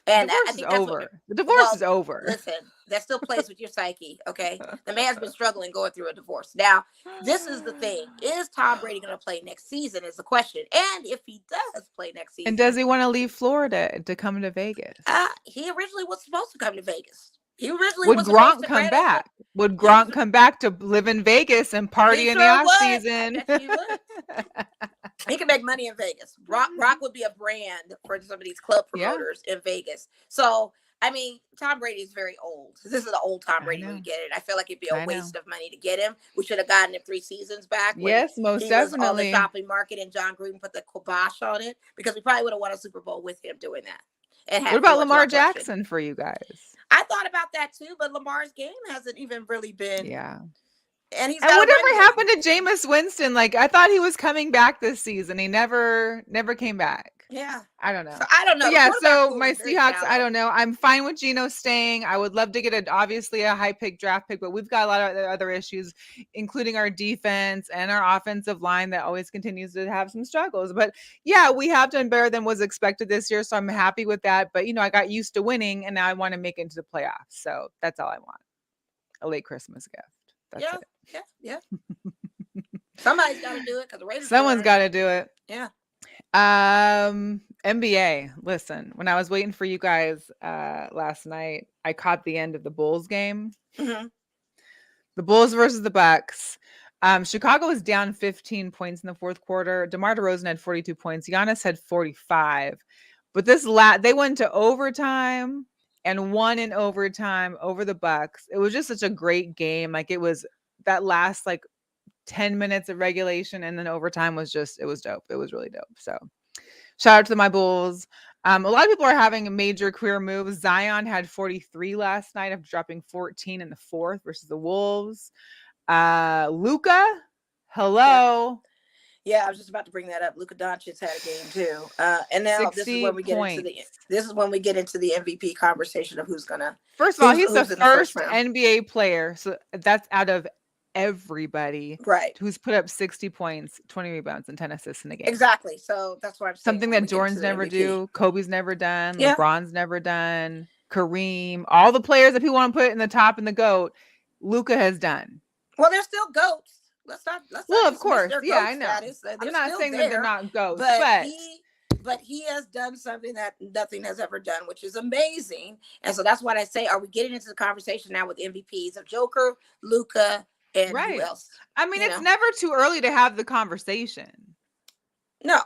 And I think the divorce is over. Listen, that still plays with your psyche, okay? The man's been struggling going through a divorce. Now, this is the thing. Is Tom Brady going to play next season is the question. And if he does play next season. And does he want to leave Florida to come to Vegas? He originally was supposed to come to Vegas. Would Gronk come back? Would Gronk come back to live in Vegas and party in the off season? He can make money in Vegas. Rock would be a brand for some of these club promoters in Vegas. So, I mean, Tom Brady is very old. This is the old Tom Brady when you get it. I feel like it'd be a waste of money to get him. We should have gotten him 3 seasons back. Yes, most definitely. Was on the shopping market, and John Gruden put the kibosh on it, because we probably would have won a Super Bowl with him doing that. What about Lamar Jackson for you guys? I thought about that too, but Lamar's game hasn't even really been. Yeah. And whatever happened to Jameis Winston? Like, I thought he was coming back this season. He never came back. Yeah. I don't know. So, I don't know. Yeah. So my Seahawks, I don't know. I'm fine with Geno staying. I would love to get obviously a high draft pick, but we've got a lot of other issues, including our defense and our offensive line that always continues to have some struggles. But yeah, we have done better than was expected this year. So I'm happy with that. But, I got used to winning, and now I want to make it into the playoffs. So that's all I want. A late Christmas gift. That's it. Yeah. Somebody's got to do it, because the Raiders. Someone's got to do it. Yeah. NBA. Listen, when I was waiting for you guys last night, I caught the end of the Bulls game. Mm-hmm. The Bulls versus the Bucks. Chicago was down 15 points in the fourth quarter. DeMar DeRozan had 42 points. Giannis had 45. But they went to overtime and won in overtime over the Bucks. It was just such a great game. Like, it was that last 10 minutes of regulation, and then overtime was it was dope. It was really dope. So shout out to my Bulls. A lot of people are having major career moves. Zion had 43 last night after dropping 14 in the fourth versus the Wolves. Luka, hello. Yeah, I was just about to bring that up. Luka Doncic had a game too. And now this is when we get into the MVP conversation of who's gonna. First of all, he's the first NBA player. So that's out of everybody Right. who's put up 60 points, 20 rebounds, and 10 assists in a game. Exactly. So that's what I'm saying. Something when that we get Jordan's to the never MVP. do, Kobe's never done, Yeah. LeBron's never done, Kareem, all the players that people want to put in the top and the GOAT, Luka has done. Well, they're still GOATs. Let's not Well, of dismiss course. their Yeah, GOAT I know. status. They're I'm not still saying there, that they're not GOATs, but he has done something that nothing has ever done, which is amazing. And so that's what I say. Are we getting into the conversation now with MVPs of Joker, Luka, and who else? I mean, it's never too early to have the conversation. No.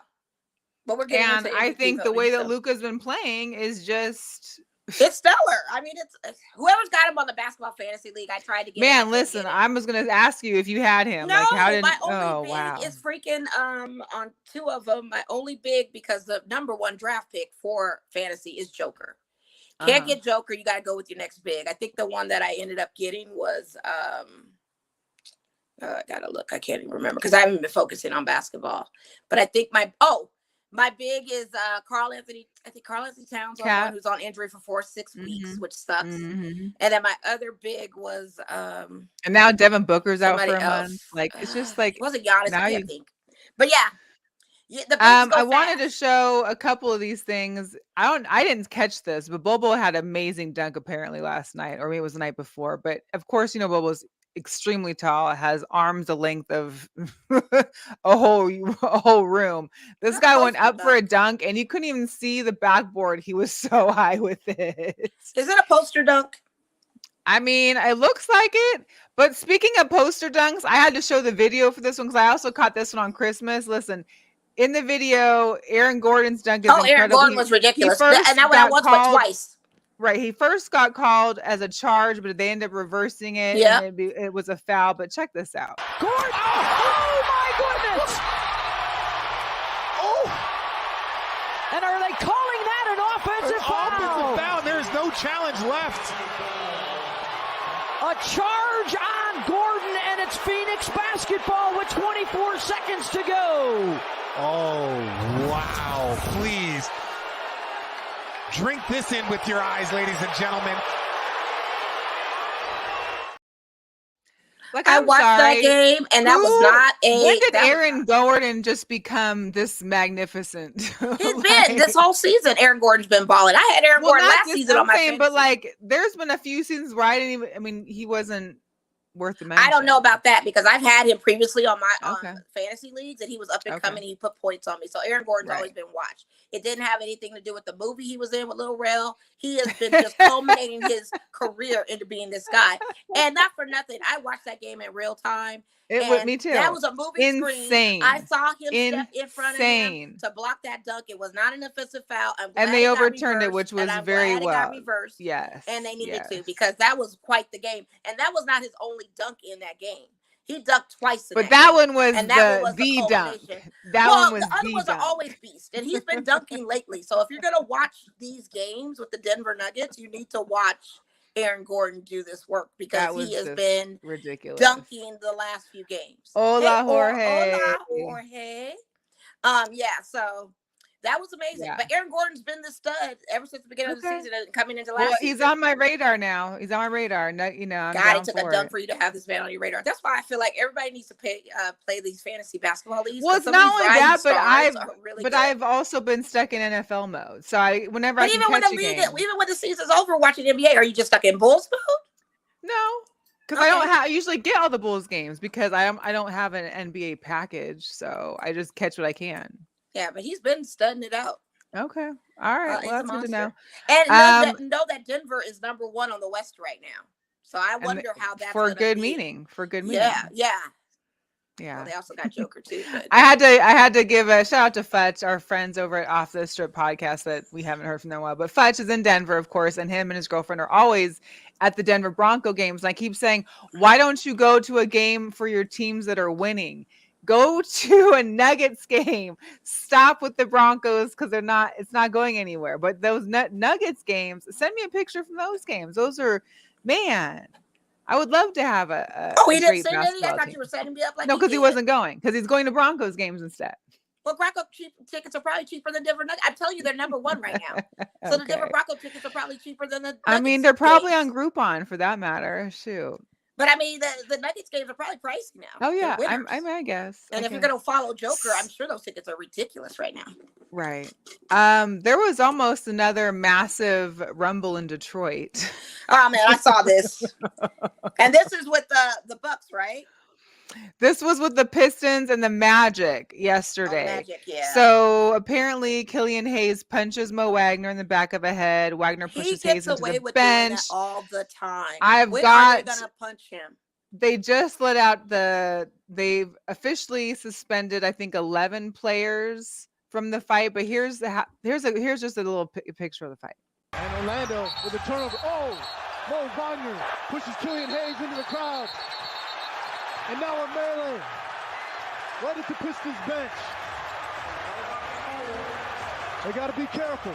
But we're getting And into I MVP think the voting, way that so. Luka's been playing is just It's stellar. I mean, it's whoever's got him on the basketball fantasy league. I tried to get man. Listen, I was gonna ask you if you had him. No, like, how did? my only Oh big wow! is freaking on two of them. My only big because the number one draft pick for fantasy is Joker. Can't get Joker. You got to go with your next big. I think the one that I ended up getting was I gotta look. I can't even remember because I haven't been focusing on basketball. But I think my big is Carl Anthony. I think Carl Anthony Towns, who's on injury for 6 weeks, which sucks. And then my other big was and now Devin Booker's out for a else. month. Like it's just like it wasn't Giannis. now I think. But yeah. The I wanted to show a couple of these things. I didn't catch this, but Bobo had an amazing dunk apparently last night, or maybe it was the night before. But of course, you know, Bobo's extremely tall, has arms the length of a whole room. This guy went up for a dunk and you couldn't even see the backboard. He was so high with it. Is it a poster dunk? I mean, it looks like it. But speaking of poster dunks, I had to show the video for this one because I also caught this one on Christmas. Listen, in the video, Aaron Gordon's dunk is incredible. Aaron Gordon was ridiculous. And that went once but twice. Right. He first got called as a charge, but they ended up reversing it. Yeah. And it was a foul. But check this out. Gordon! Oh, my goodness! Oh! And are they calling that an offensive foul? Offensive foul. There's no challenge left. A charge on Gordon, and it's Phoenix basketball with 24 seconds to go. Oh, wow. Please. Drink this in with your eyes, ladies and gentlemen. Like, I watched that game, and that was not a... When did Aaron Gordon just become this magnificent? He's been this whole season. Aaron Gordon's been balling. I had Aaron Gordon last season on my fantasy. But like, there's been a few seasons where I didn't even... I mean, he wasn't worth the mention. I don't know about that because I've had him previously on my fantasy leagues, and he was up and coming. He put points on me. So Aaron Gordon's always been watched. It didn't have anything to do with the movie he was in with Lil Rel. He has been just culminating his career into being this guy. And not for nothing, I watched that game in real time. Me too. That was a movie screen. I saw him step in front of him to block that dunk. It was not an offensive foul. And they overturned it, which was very well. It got reversed. Yes. And they needed to because that was quite the game. And that was not his only dunk in that game. He dunked twice. But that one was the dunk. That one was the other ones are always beast, and he's been dunking lately. So if you're gonna watch these games with the Denver Nuggets, you need to watch Aaron Gordon do this work because he has been ridiculous dunking the last few games. Hola, Jorge. Hola, Jorge. Yeah. So. That was amazing. Yeah. But Aaron Gordon's been the stud ever since the beginning of the season and coming into last season. He's on my radar now. He's on my radar. No, you know, God, it took a dunk for you to have this man on your radar. That's why I feel like everybody needs to play these fantasy basketball leagues. Well, it's not only that, but I've also been stuck in NFL mode. So whenever I can catch a game. Even when the season's over watching NBA, are you just stuck in Bulls mode? No. Because I usually get all the Bulls games because I don't have an NBA package. So I just catch what I can. Yeah, but he's been studying it out. Okay. All right. Well, that's good to know. And know that Denver is number 1 on the West right now. So I wonder how that's for good meaning. For good meaning. Yeah. Yeah. Well, they also got Joker too. But. I had to give a shout out to Futch, our friends over at Off the Strip podcast that we haven't heard from them in a while. But Futch is in Denver, of course, and him and his girlfriend are always at the Denver Bronco games. And I keep saying, why don't you go to a game for your teams that are winning? Go to a Nuggets game. Stop with the Broncos because it's not going anywhere. But those Nuggets games, send me a picture from those games. Those are, man, I would love to have a he didn't great send any? I thought team. you were setting me up like no, because he wasn't going. Because he's going to Broncos games instead. Well, Bronco tickets are probably cheaper than Denver Nuggets. I'm telling you, they're number 1 right now. So the Denver Bronco tickets are probably cheaper than the Nuggets they're probably on Groupon for that matter. Shoot. But I mean, the Nuggets games are probably pricey now. Oh They're yeah, winners. I guess. And if you're going to follow Joker, I'm sure those tickets are ridiculous right now. Right. There was almost another massive rumble in Detroit. Oh man, I saw this. And this is with the Bucks, right? This was with the Pistons and the Magic yesterday. Magic, yeah. So apparently Killian Hayes punches Mo Wagner in the back of the head. Wagner pushes Hayes into the with bench. doing that all the time. When are they gonna punch him? They just let out they've officially suspended, I think, 11 players from the fight. But here's just a little picture of the fight. And Orlando with a turnover. Oh, Mo Wagner pushes Killian Hayes into the crowd. And now a melee right at the Pistons bench. They got to be careful.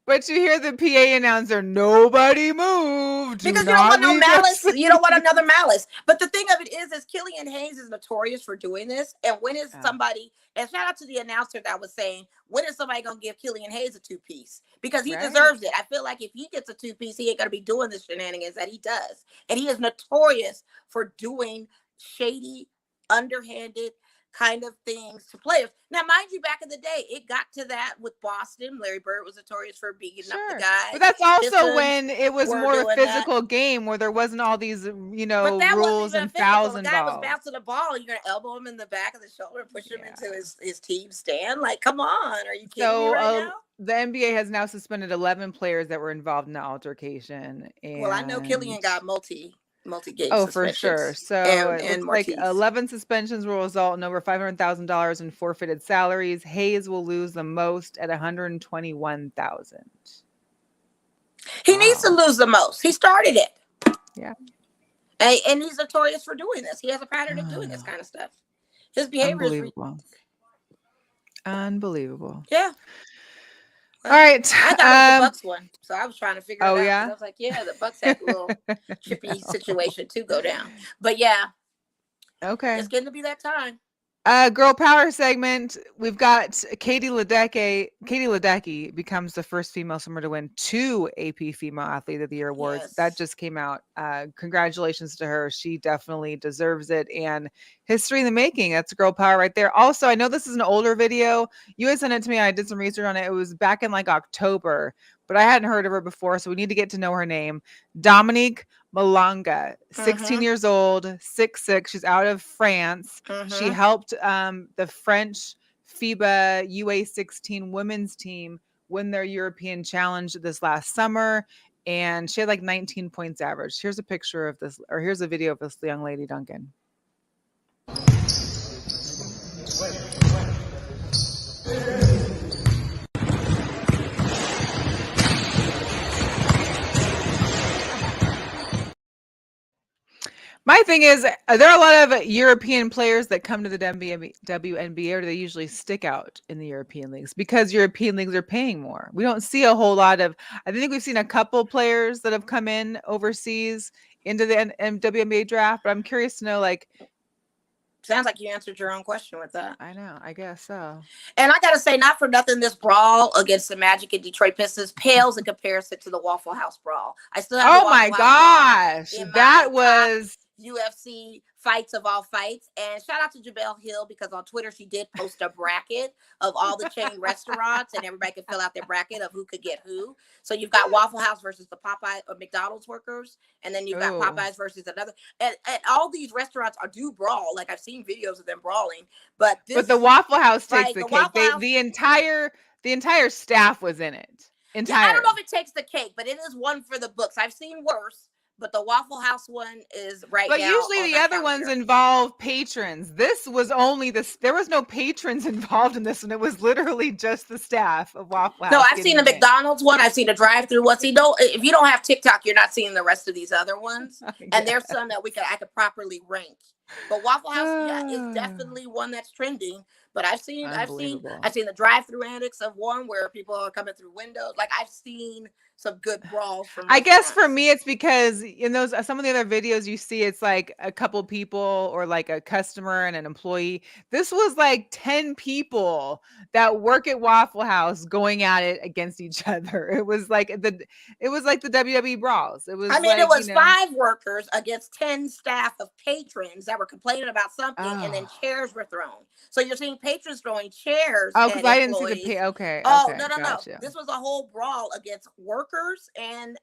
But you hear the PA announcer, nobody moved. Because you don't want no malice. You don't want another malice. But the thing of it is Killian Hayes is notorious for doing this. And when is somebody, and shout out to the announcer that was saying, when is somebody going to give Killian Hayes a 2-piece? Because he deserves it. I feel like if he gets a 2-piece, he ain't going to be doing the shenanigans that he does. And he is notorious for doing shady, underhanded kind of things to players. Now, mind you, back in the day, it got to that with Boston. Larry Bird was notorious for beating up the guy. But that's also when it was more of a physical game where there wasn't all these, rules and fouls involved. The guy was bouncing the ball, and you're going to elbow him in the back of the shoulder and push him into his team stand? Like, come on. Are you kidding me right now? The NBA has now suspended 11 players that were involved in the altercation. Well, I know Killian got multi-game for sure. So it looks like 11 suspensions will result in over $500,000 in forfeited salaries. Hayes will lose the most at $121,000. He needs to lose the most. He started it. Yeah. And he's notorious for doing this. He has a pattern of doing this kind of stuff. His behavior is unbelievable. Yeah. All right. I thought it was the Bucks one, so I was trying to figure it out. Yeah? I was like, yeah, the Bucks had a little trippy situation to go down. But yeah. Okay. It's getting to be that time. Girl power segment. We've got Katie Ledecky. Katie Ledecky becomes the first female swimmer to win 2 AP Female Athlete of the Year awards. Yes. That just came out. Congratulations to her. She definitely deserves it. And history in the making. That's girl power right there. Also, I know this is an older video. You had sent it to me. I did some research on it. It was back in like October, but I hadn't heard of her before. So we need to get to know her name. Dominique Malanga, 16 years old, 6'6". She's out of France. She helped the French FIBA UA16 women's team win their European challenge this last summer. And she had like 19 points average. Here's a picture of this, or here's a video of this young lady, Duncan. My thing is, there are a lot of European players that come to the WNBA, or they usually stick out in the European leagues because European leagues are paying more. We don't see a whole lot of, I think we've seen a couple players that have come in overseas into the WNBA draft, but I'm curious to know, like. Sounds like you answered your own question with that. I know, I guess so. And I got to say, not for nothing, this brawl against the Magic and Detroit Pistons pales in comparison to the Waffle House brawl. I still have Oh my gosh, that was UFC fights of all fights. And shout out to Jabel Hill, because on Twitter she did post a bracket of all the chain restaurants, and everybody could fill out their bracket of who could get who. So you've got Waffle House versus the Popeye or McDonald's workers, and then you've got Popeyes versus another. And all these restaurants do brawl. Like, I've seen videos of them brawling, but the Waffle House takes the cake. The entire staff was in it. Yeah, I don't know if it takes the cake, but it is one for the books. I've seen worse. But the Waffle House one is right now. But usually the other ones involve patrons. This was only there was no patrons involved in this one. It was literally just the staff of Waffle House. No, I've seen a McDonald's one. I've seen a drive-through one. See, if you don't have TikTok, you're not seeing the rest of these other ones. And there's some that I could properly rank But Waffle House, yeah, is definitely one that's trending. But I've seen Unbelievable. the drive-through antics of one where people are coming through windows. Like I've seen some good brawls from I guess for restaurants. me, it's because in those some of the other videos you see, it's like a couple people or like a customer and an employee. This was like 10 people that work at Waffle House going at it against each other. It was like the WWE brawls. It was I mean, it like, was 5 workers against 10 staff of patrons that were complaining about something, and then oh, chairs were thrown. So you're seeing patrons throwing chairs oh, at because I didn't see the employees. okay, Oh, okay, no. gotcha. This was a whole brawl against workers and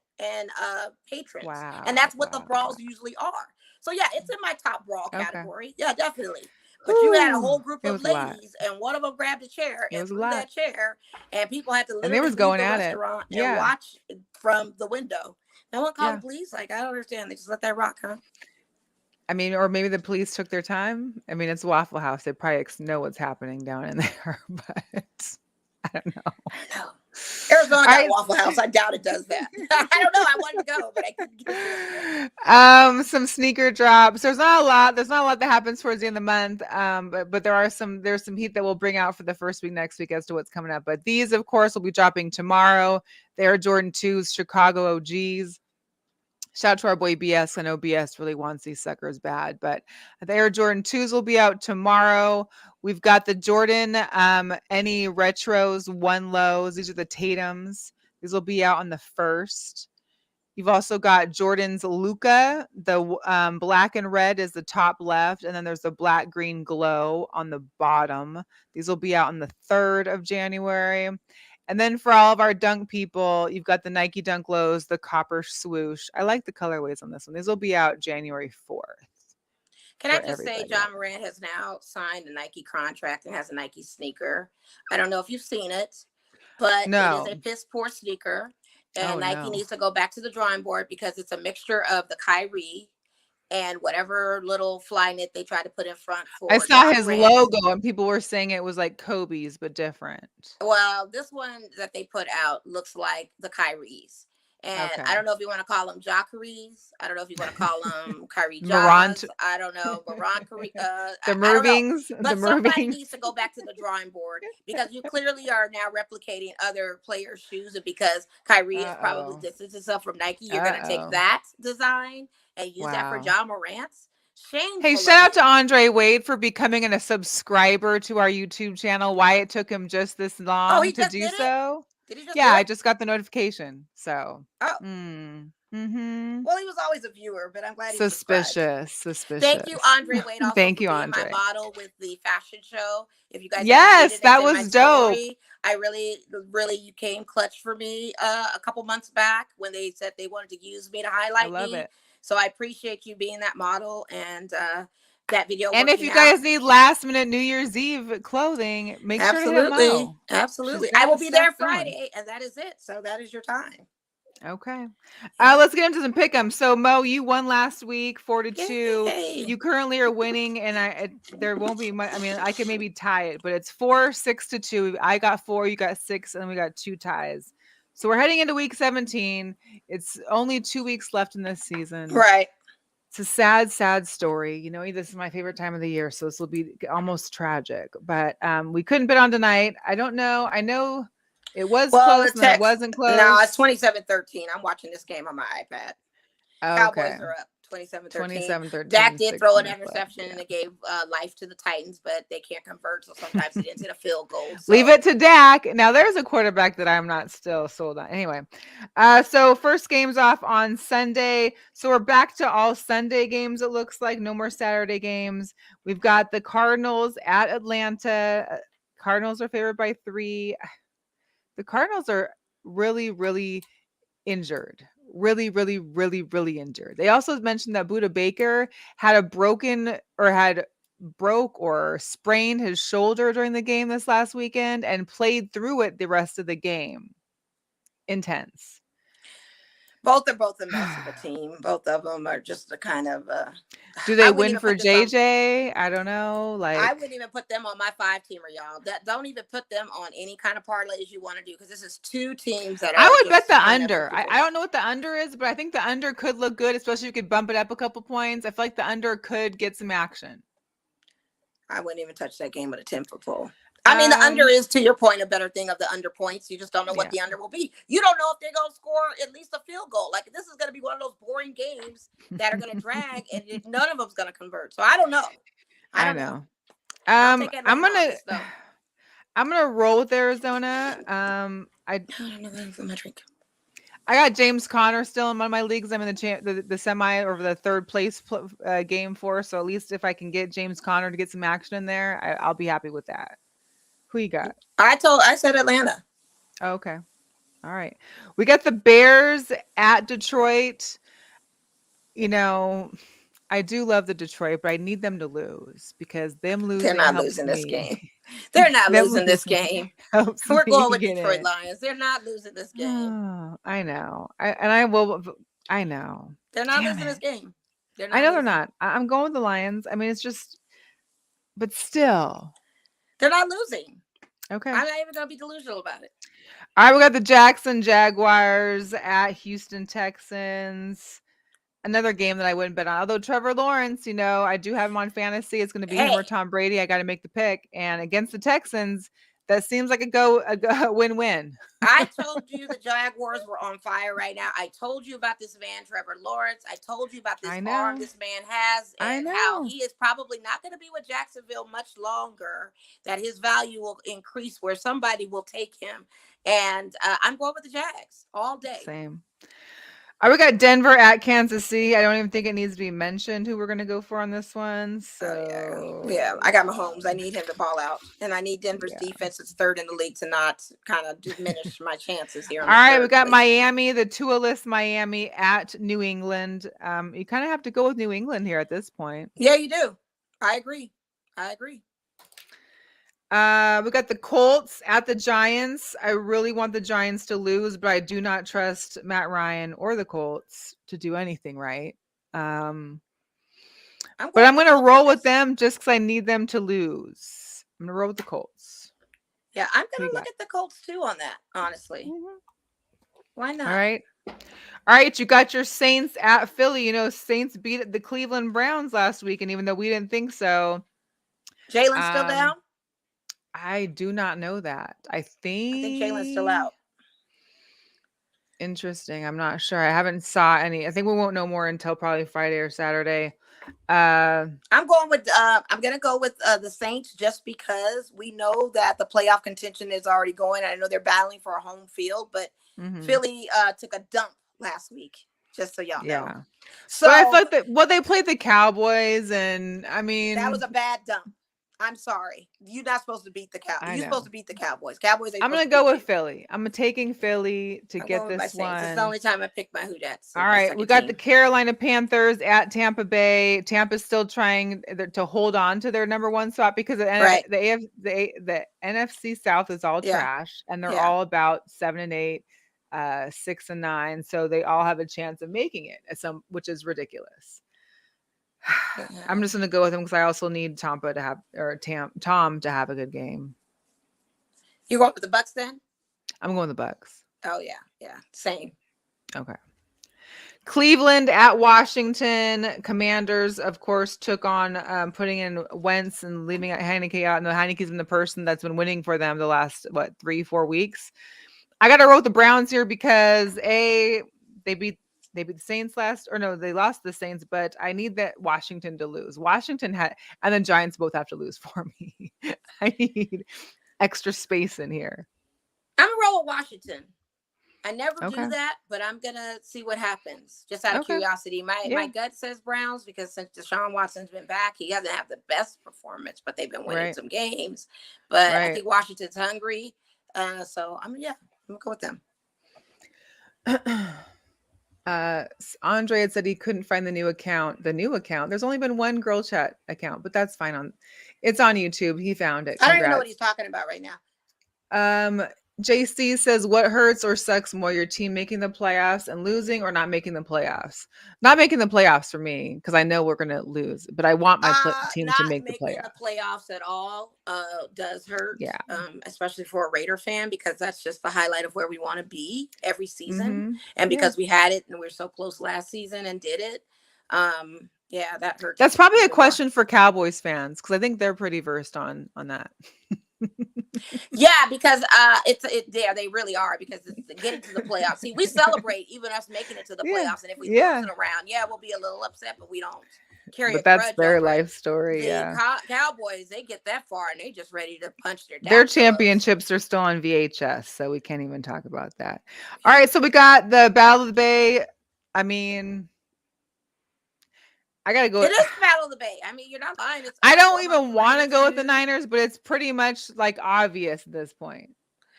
patrons. And Wow, that's what the wow. brawls usually are. So yeah, it's in my top brawl Okay. category. Yeah, definitely. But you had a whole group It of was a lot. ladies, and one of them grabbed a chair It and was a threw lot. that chair, and people had to And they literally was leave going the at it. restaurant and Yeah. watch from the window. No one called Yeah. the police. Like, I don't understand. They just let that rock, huh? I mean, or maybe the police took their time. I mean, it's Waffle House. They probably know what's happening down in there, but I don't know. I don't know. Arizona All got right. Waffle House. I doubt it does that. I don't know. I wanted to go, but I couldn't get there. Some sneaker drops. There's not a lot that happens towards the end of the month. But there's some heat that we'll bring out for the first week next week as to what's coming up. But these, of course, will be dropping tomorrow. They're Jordan 2s, Chicago OGs. Shout out to our boy BS. I know BS really wants these suckers bad, but the Air Jordan 2s will be out tomorrow. We've got the Jordan any retros, one lows. These are the Tatums. These will be out on the 1st. You've also got Jordan's Luca. The black and red is the top left, and then there's the black green glow on the bottom. These will be out on the 3rd of January. And then for all of our dunk people, you've got the Nike Dunk Lows, the copper swoosh. I like the colorways on this one. These will be out January 4th. Can I just say, John Morant has now signed a Nike contract and has a Nike sneaker. I don't know if you've seen it, but No. it is a piss poor sneaker. And Oh, Nike no. needs to go back to the drawing board because it's a mixture of the Kyrie and whatever little fly knit they try to put in front for. I saw John his Morant. logo and people were saying it was like Kobe's, but different. Well, this one that they put out looks like the Kyries. And Okay. I don't know if you want to call them Jacqueries. I don't know if you want to call them Kyrie Morant. Jaws. I don't know. Morant. The I don't know. Mervings. But The somebody Mervings. needs to go back to the drawing board because you clearly are now replicating other players' shoes. And because Kyrie has probably distanced himself from Nike, you're going to take that design and use that for Wow. John Morant's. Shameful. Hey, shout out to Andre Wade for becoming a subscriber to our YouTube channel. Why it took him just this long he to just do did it? so. Did he just Yeah, do I it? just got the notification. So. Oh. Mm-hmm. Well, he was always a viewer, but I'm glad he subscribed. Suspicious. Thank you, Andre Wade. Also Thank for you, being Andre. my model with the fashion show. If you guys, Yes, that it's in was my dope. story. I really, you came clutch for me a couple months back when they said they wanted to use me to highlight I love me. it. So I appreciate you being that model and that video. And if you guys need last minute New Year's Eve clothing, make sure to hit Mo. Absolutely. She's got I will be there stuff going. Friday, and that is it. So that is your time. Okay. Let's get into some pick'em. So Mo, you won last week 4-2. Yay. You currently are winning, and there won't be much. I mean, I can maybe tie it, but it's 4-6-2. I got 4, you got 6, and then we got 2 ties. So we're heading into week 17. It's only 2 weeks left in this season. Right. It's a sad, sad story. You know, this is my favorite time of the year, so this will be almost tragic. But we couldn't bet on tonight. I don't know. I know it was close and it wasn't close. No, it's 27-13. I'm watching this game on my iPad. Cowboys are up 27-13. 27-13. Dak did throw an interception and it gave life to the Titans, but they can't convert, so sometimes he didn't hit a field goal. So. Leave it to Dak. Now there's a quarterback that I'm not still sold on. Anyway, so first game's off on Sunday. So we're back to all Sunday games, it looks like. No more Saturday games. We've got the Cardinals at Atlanta. Cardinals are favored by 3. The Cardinals are really, really injured. Really injured. They also mentioned that Budda Baker had broke or sprained his shoulder during the game this last weekend and played through it the rest of the game. Intense. Both a mess of a team. Both of them are just a kind of. Do they I wouldn't win even for put this on. JJ? I don't know. I Like, wouldn't even put them on my 5-teamer, y'all. That don't even put them on any kind of parlays you want to do because this is two teams that are. I would bet just the kind of under. 50-50. I don't know what the under is, but I think the under could look good, especially if you could bump it up a couple points. I feel like the under could get some action. I wouldn't even touch that game with a 10-foot pole. I mean, the under is, to your point, a better thing of the under points. You just don't know what the under will be. You don't know if they're going to score at least a field goal. Like, this is going to be one of those boring games that are going to drag, and none of them's going to convert. So I don't know. I don't know. I'm though. gonna roll with Arizona. I don't know that for my drink. I got James Conner still in one of my leagues. I'm in the semi or the third place game for. So at least if I can get James Conner to get some action in there, I'll be happy with that. Who you got? I said Atlanta. Oh, okay. All right. We got the Bears at Detroit. You know, I do love the Detroit, but I need them to lose because them losing. They're not losing this game. They're not losing this game. We're going with Detroit Lions. They're not losing this game. Oh, I know. I will. I know. They're not losing this game. I know they're not. I'm going with the Lions. I mean, it's just, but still. They're not losing. Okay. I'm not even going to be delusional about it. All right, we got the Jackson Jaguars at Houston Texans. Another game that I wouldn't bet on. Although Trevor Lawrence, you know, I do have him on fantasy. It's going to be him or Tom Brady. I got to make the pick. And against the Texans, that seems like a win-win. I told you the Jaguars were on fire right now. I told you about this man, Trevor Lawrence. I told you about this arm this man has and how he is probably not going to be with Jacksonville much longer, that his value will increase where somebody will take him. And I'm going with the Jags all day. Same. All right, we got Denver at Kansas City. I don't even think it needs to be mentioned who we're going to go for on this one. So yeah, I got Mahomes. I need him to ball out, and I need Denver's defense that's third in the league to not kind of diminish my chances here. All right, we got Miami, the Tua-less Miami at New England. You kind of have to go with New England here at this point. Yeah, you do. I agree. We got the Colts at the Giants. I really want the Giants to lose, but I do not trust Matt Ryan or the Colts to do anything right. But I'm going to roll with them just because I need them to lose. I'm going to roll with the Colts. Yeah, I'm going to look at the Colts too on that, honestly. Mm-hmm. Why not? All right. You got your Saints at Philly. You know, Saints beat the Cleveland Browns last week, and even though we didn't think so. Jalen's still down? I do not know that. I think Jalen's still out. Interesting. I'm not sure. I haven't saw any. I think we won't know more until probably Friday or Saturday. I'm gonna go with the Saints just because we know that the playoff contention is already going. I know they're battling for a home field, but Philly took a dump last week. Just so y'all know. So but I thought that they played the Cowboys, and I mean that was a bad dump. I'm sorry. You're not supposed to beat the Cowboys. You're supposed to beat the Cowboys. I'm going to go with Philly. I'm taking Philly to get this one. It's the only time I pick my Who-Dats. All right. We got the Carolina Panthers at Tampa Bay. Tampa's still trying to hold on to their number one spot because the NFC South is all trash, and they're all about 7-8, 6-9. So they all have a chance of making it, which is ridiculous. I'm just gonna go with him because I also need Tom to have a good game. You going with the Bucks then? I'm going with the Bucks. Oh yeah, same. Okay. Cleveland at Washington. Commanders, of course, took on putting in Wentz and leaving Heineke out, and the Heineke's been the person that's been winning for them the last 3-4 weeks. I got to roll with the Browns here because they beat the Saints they lost the Saints, but I need that Washington to lose. Washington and the Giants both have to lose for me. I need extra space in here. I'm going to roll with Washington. I never do that, but I'm going to see what happens. Just out of curiosity. My gut says Browns because since Deshaun Watson's been back, he doesn't have the best performance, but they've been winning some games. But I think Washington's hungry. So I'm going to go with them. Andre had said he couldn't find the new account. There's only been one girl chat account, but that's fine. It's on YouTube. He found it. I don't even know what he's talking about right now. JC says, what hurts or sucks more, your team making the playoffs and losing or not making the playoffs? Not making the playoffs for me, because I know we're going to lose, but I want my team to Not make the making playoffs. the playoffs at all does hurt. Yeah. Especially for a Raider fan, because that's just the highlight of where we want to be every season. And Yeah. because we had it and we were so close last season and did it. Yeah, that hurts. That's probably a even more. question for Cowboys fans, because I think they're pretty versed on that. Yeah, because they really are, because it's getting to the playoffs. See, we celebrate even us making it to the Yeah. playoffs, and if we Yeah. losing around, we'll be a little upset, but we don't carry But a that's grudge their over it. life story. The Yeah. Cowboys, they get that far and they just ready to punch their Their dad pillows. championships are still on VHS, so we can't even talk about that. All right, so we got the Battle of the Bay. I mean, I gotta go. It is Battle of the Bay. I mean, you're not lying. It's I don't almost even want to go with the 92. Niners, but it's pretty much like obvious at this point.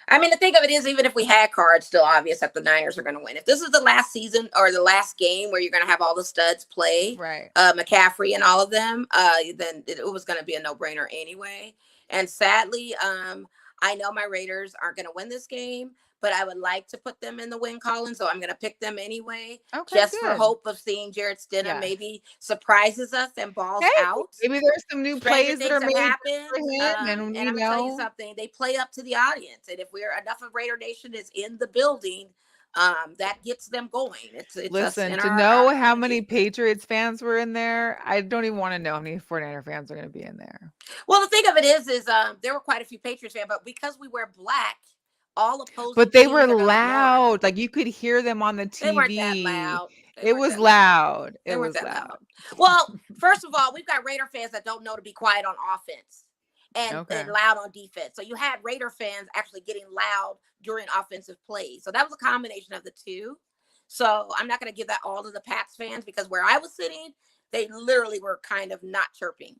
I mean, the thing of it is, even if we had cards, still obvious that the Niners are going to win. If this is the last season or the last game where you're going to have all the studs play, Right? McCaffrey and all of them, then it was going to be a no-brainer anyway. And sadly, I know my Raiders aren't going to win this game, but I would like to put them in the win column, so I'm going to pick them anyway, just for hope of seeing Jared Stidham maybe surprises us and balls out. Maybe there's some new plays that are made happened. for him, and I'm going to tell you something. They play up to the audience, and if enough of Raider Nation is in the building, that gets them going. It's listen, to know how many Patriots fans were in there, I don't even want to know how many 49er fans are going to be in there. Well, the thing of it is there were quite a few Patriots fans, but because we wear black, all opposing but they teams were are gonna loud. Like you could hear them on the TV. They weren't that loud. It was loud. It was loud. Well, first of all, we've got Raider fans that don't know to be quiet on offense and loud on defense. So you had Raider fans actually getting loud during offensive plays. So that was a combination of the two. So I'm not going to give that all to the Pats fans, because where I was sitting, they literally were kind of not chirping.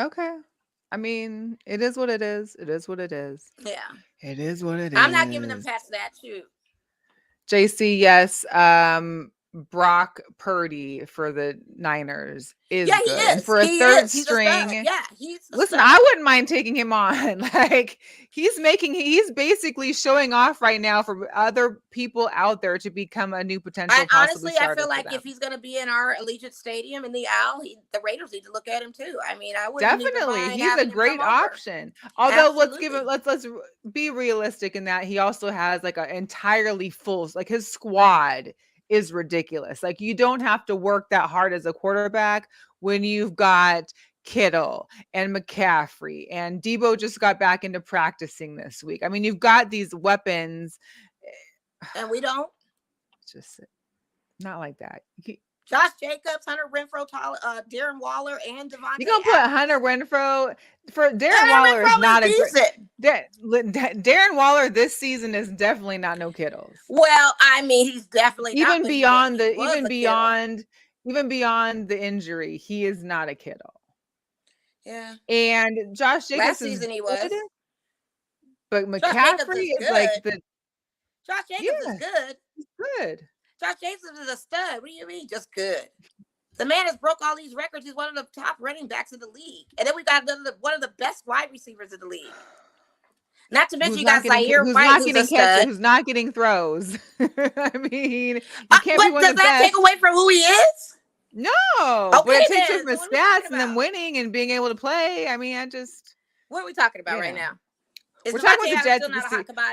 Okay. I mean, it is what it is. It is what it is. Yeah. It is what it is. I'm not giving them Pats that too. JC, yes. Brock Purdy for the Niners is good. He is. And for a third string. Listen, I wouldn't mind taking him on. Like he's basically showing off right now for other people out there to become a new potential. Honestly, I feel like if he's going to be in our Allegiant Stadium in the Owl, the Raiders need to look at him too. I mean, I would definitely. He's a great option. Although let's be realistic in that he also has like an entirely full, like his squad is ridiculous. Like you don't have to work that hard as a quarterback when you've got Kittle and McCaffrey, and Debo just got back into practicing this week. I mean, you've got these weapons, and we don't. Just not like that. Josh Jacobs, Hunter Renfrow, Darren Waller, and Devontae. You gonna put Hunter Renfrow for Darren Waller is not Darren Waller this season is definitely not no Kittles. Well, I mean, he's definitely even beyond the injury, he is not a Kittle. Yeah. And Josh Jacobs last season he was. But McCaffrey is like Josh Jacobs is good. He's good. Josh Jacobs is a stud. What do you mean, just good? The man has broke all these records. He's one of the top running backs in the league. And then we got one of the best wide receivers in the league. Not to mention you got Zaire White, who's not getting throws. I mean, you can't be one does that take away from who he is? No. But it takes away from his stats and them winning and being able to play. I mean, what are we talking about right now? We're talking about the Jets.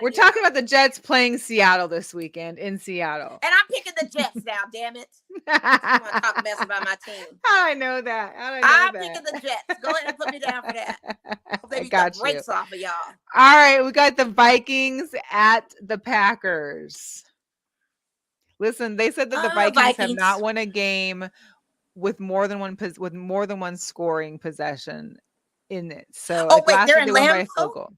We're talking about the Jets playing Seattle this weekend in Seattle. And I'm picking the Jets now, damn it. I want to talk mess about my team. I know that. I'm picking the Jets. Go ahead and put me down for that. They got the brakes off of y'all. All right, we got the Vikings at the Packers. Listen, they said that the Vikings have not won a game with more than one scoring possession in it. So they're in Lambeau?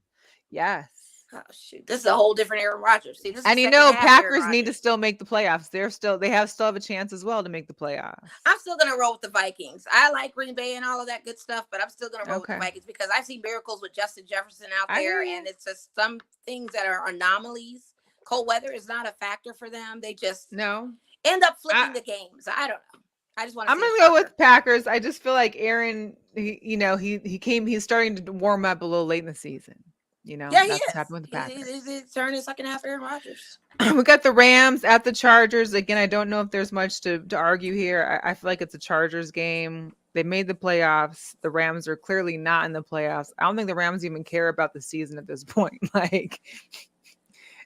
Yes. Oh shoot! This is a whole different Aaron Rodgers. See, this and you know, Packers need to still make the playoffs. They still have a chance as well to make the playoffs. I'm still gonna roll with the Vikings. I like Green Bay and all of that good stuff, but I'm still gonna roll with the Vikings because I see miracles with Justin Jefferson out there, and it's just some things that are anomalies. Cold weather is not a factor for them. They just end up flipping the games. I don't know. I just want to. I'm gonna go with Packers. I just feel like Aaron. He's starting to warm up a little late in the season. You know, Yeah, he that's what is. happened with the Packers. He's turning second half Aaron Rodgers. We got the Rams at the Chargers. Again, I don't know if there's much to argue here. I feel like it's a Chargers game. They made the playoffs. The Rams are clearly not in the playoffs. I don't think the Rams even care about the season at this point. Like,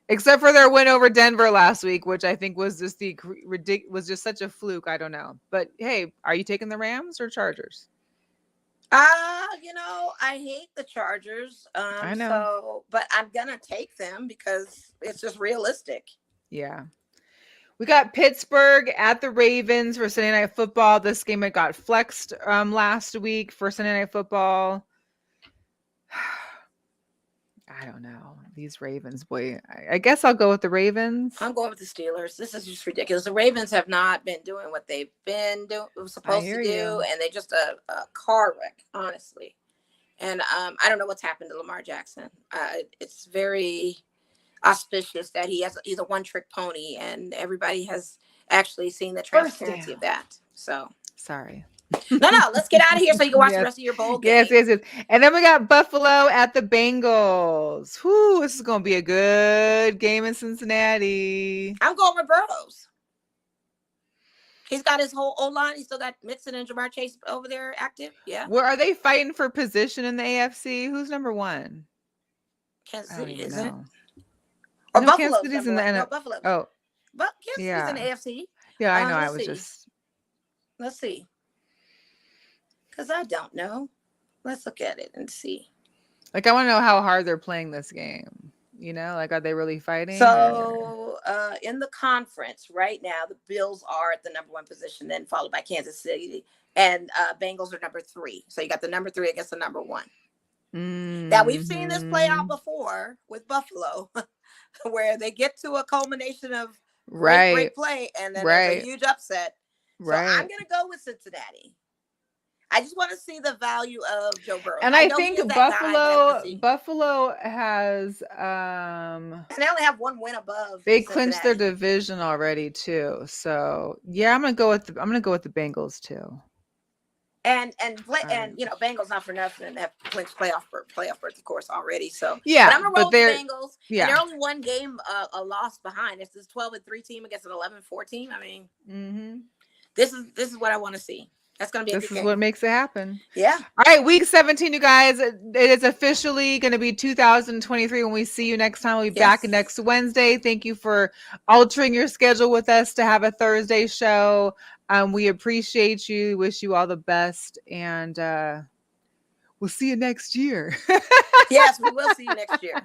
except for their win over Denver last week, which I think was just was just such a fluke. I don't know. But hey, are you taking the Rams or Chargers? I hate the Chargers. I know. So, but I'm gonna take them because it's just realistic. Yeah. We got Pittsburgh at the Ravens for Sunday Night Football. This game it got flexed last week for Sunday Night Football. I don't know. These Ravens, boy. I guess I'll go with the Ravens. I'm going with the Steelers. This is just ridiculous. The Ravens have not been doing what they've been supposed to do, and they just a car wreck, honestly. And I don't know what's happened to Lamar Jackson. It's very auspicious that he's a one-trick pony, and everybody has actually seen the transparency of that. So sorry. No, let's get out of here so you can watch the rest of your bowl game. Yes. And then we got Buffalo at the Bengals. Whoo, this is going to be a good game in Cincinnati. I'm going with Burrows. He's got his whole O-line. He's still got Mixon and Jamar Chase over there active. Yeah. Where are they fighting for position in the AFC? Who's number one? Kansas City, isn't it? Or no, Buffalo's Kansas City's in the NFL. No, Buffalo. Oh. But Kansas City's in the AFC. Yeah, I know. Let's see. Because I don't know. Let's look at it and see. Like, I want to know how hard they're playing this game. You know, like, are they really fighting? So, in the conference right now, the Bills are at the number 1 position, then followed by Kansas City, and Bengals are number 3. So you got the number 3 against the number 1. Mm-hmm. Now we've seen this play out before with Buffalo, where they get to a culmination of great play, and then there's a huge upset. So I'm gonna go with Cincinnati. I just want to see the value of Joe Burrow. And I think Buffalo has and they only have 1 win above. They clinched their division already too. So yeah, I'm gonna go with the Bengals too. And Bengals not for nothing have clinched playoff berth, of course, already. So yeah, but I'm gonna roll with the Bengals. Yeah, and they're only 1 game a loss behind. It's this 12-3 team against an 11-4 team. I mean, this is what I want to see. That's going to be a good game. This is what makes it happen. Yeah. All right, week 17, you guys. It is officially going to be 2023 when we see you next time. We'll be back next Wednesday. Thank you for altering your schedule with us to have a Thursday show. We appreciate you. Wish you all the best. And we'll see you next year. Yes, we will see you next year.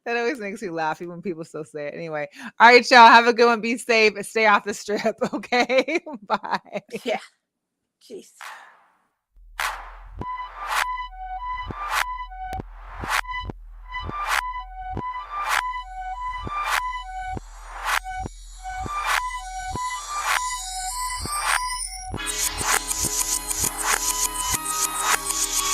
That always makes me laugh when people still say it. Anyway, all right, y'all. Have a good one. Be safe. Stay off the strip. Okay. Bye. Yeah. Jeez.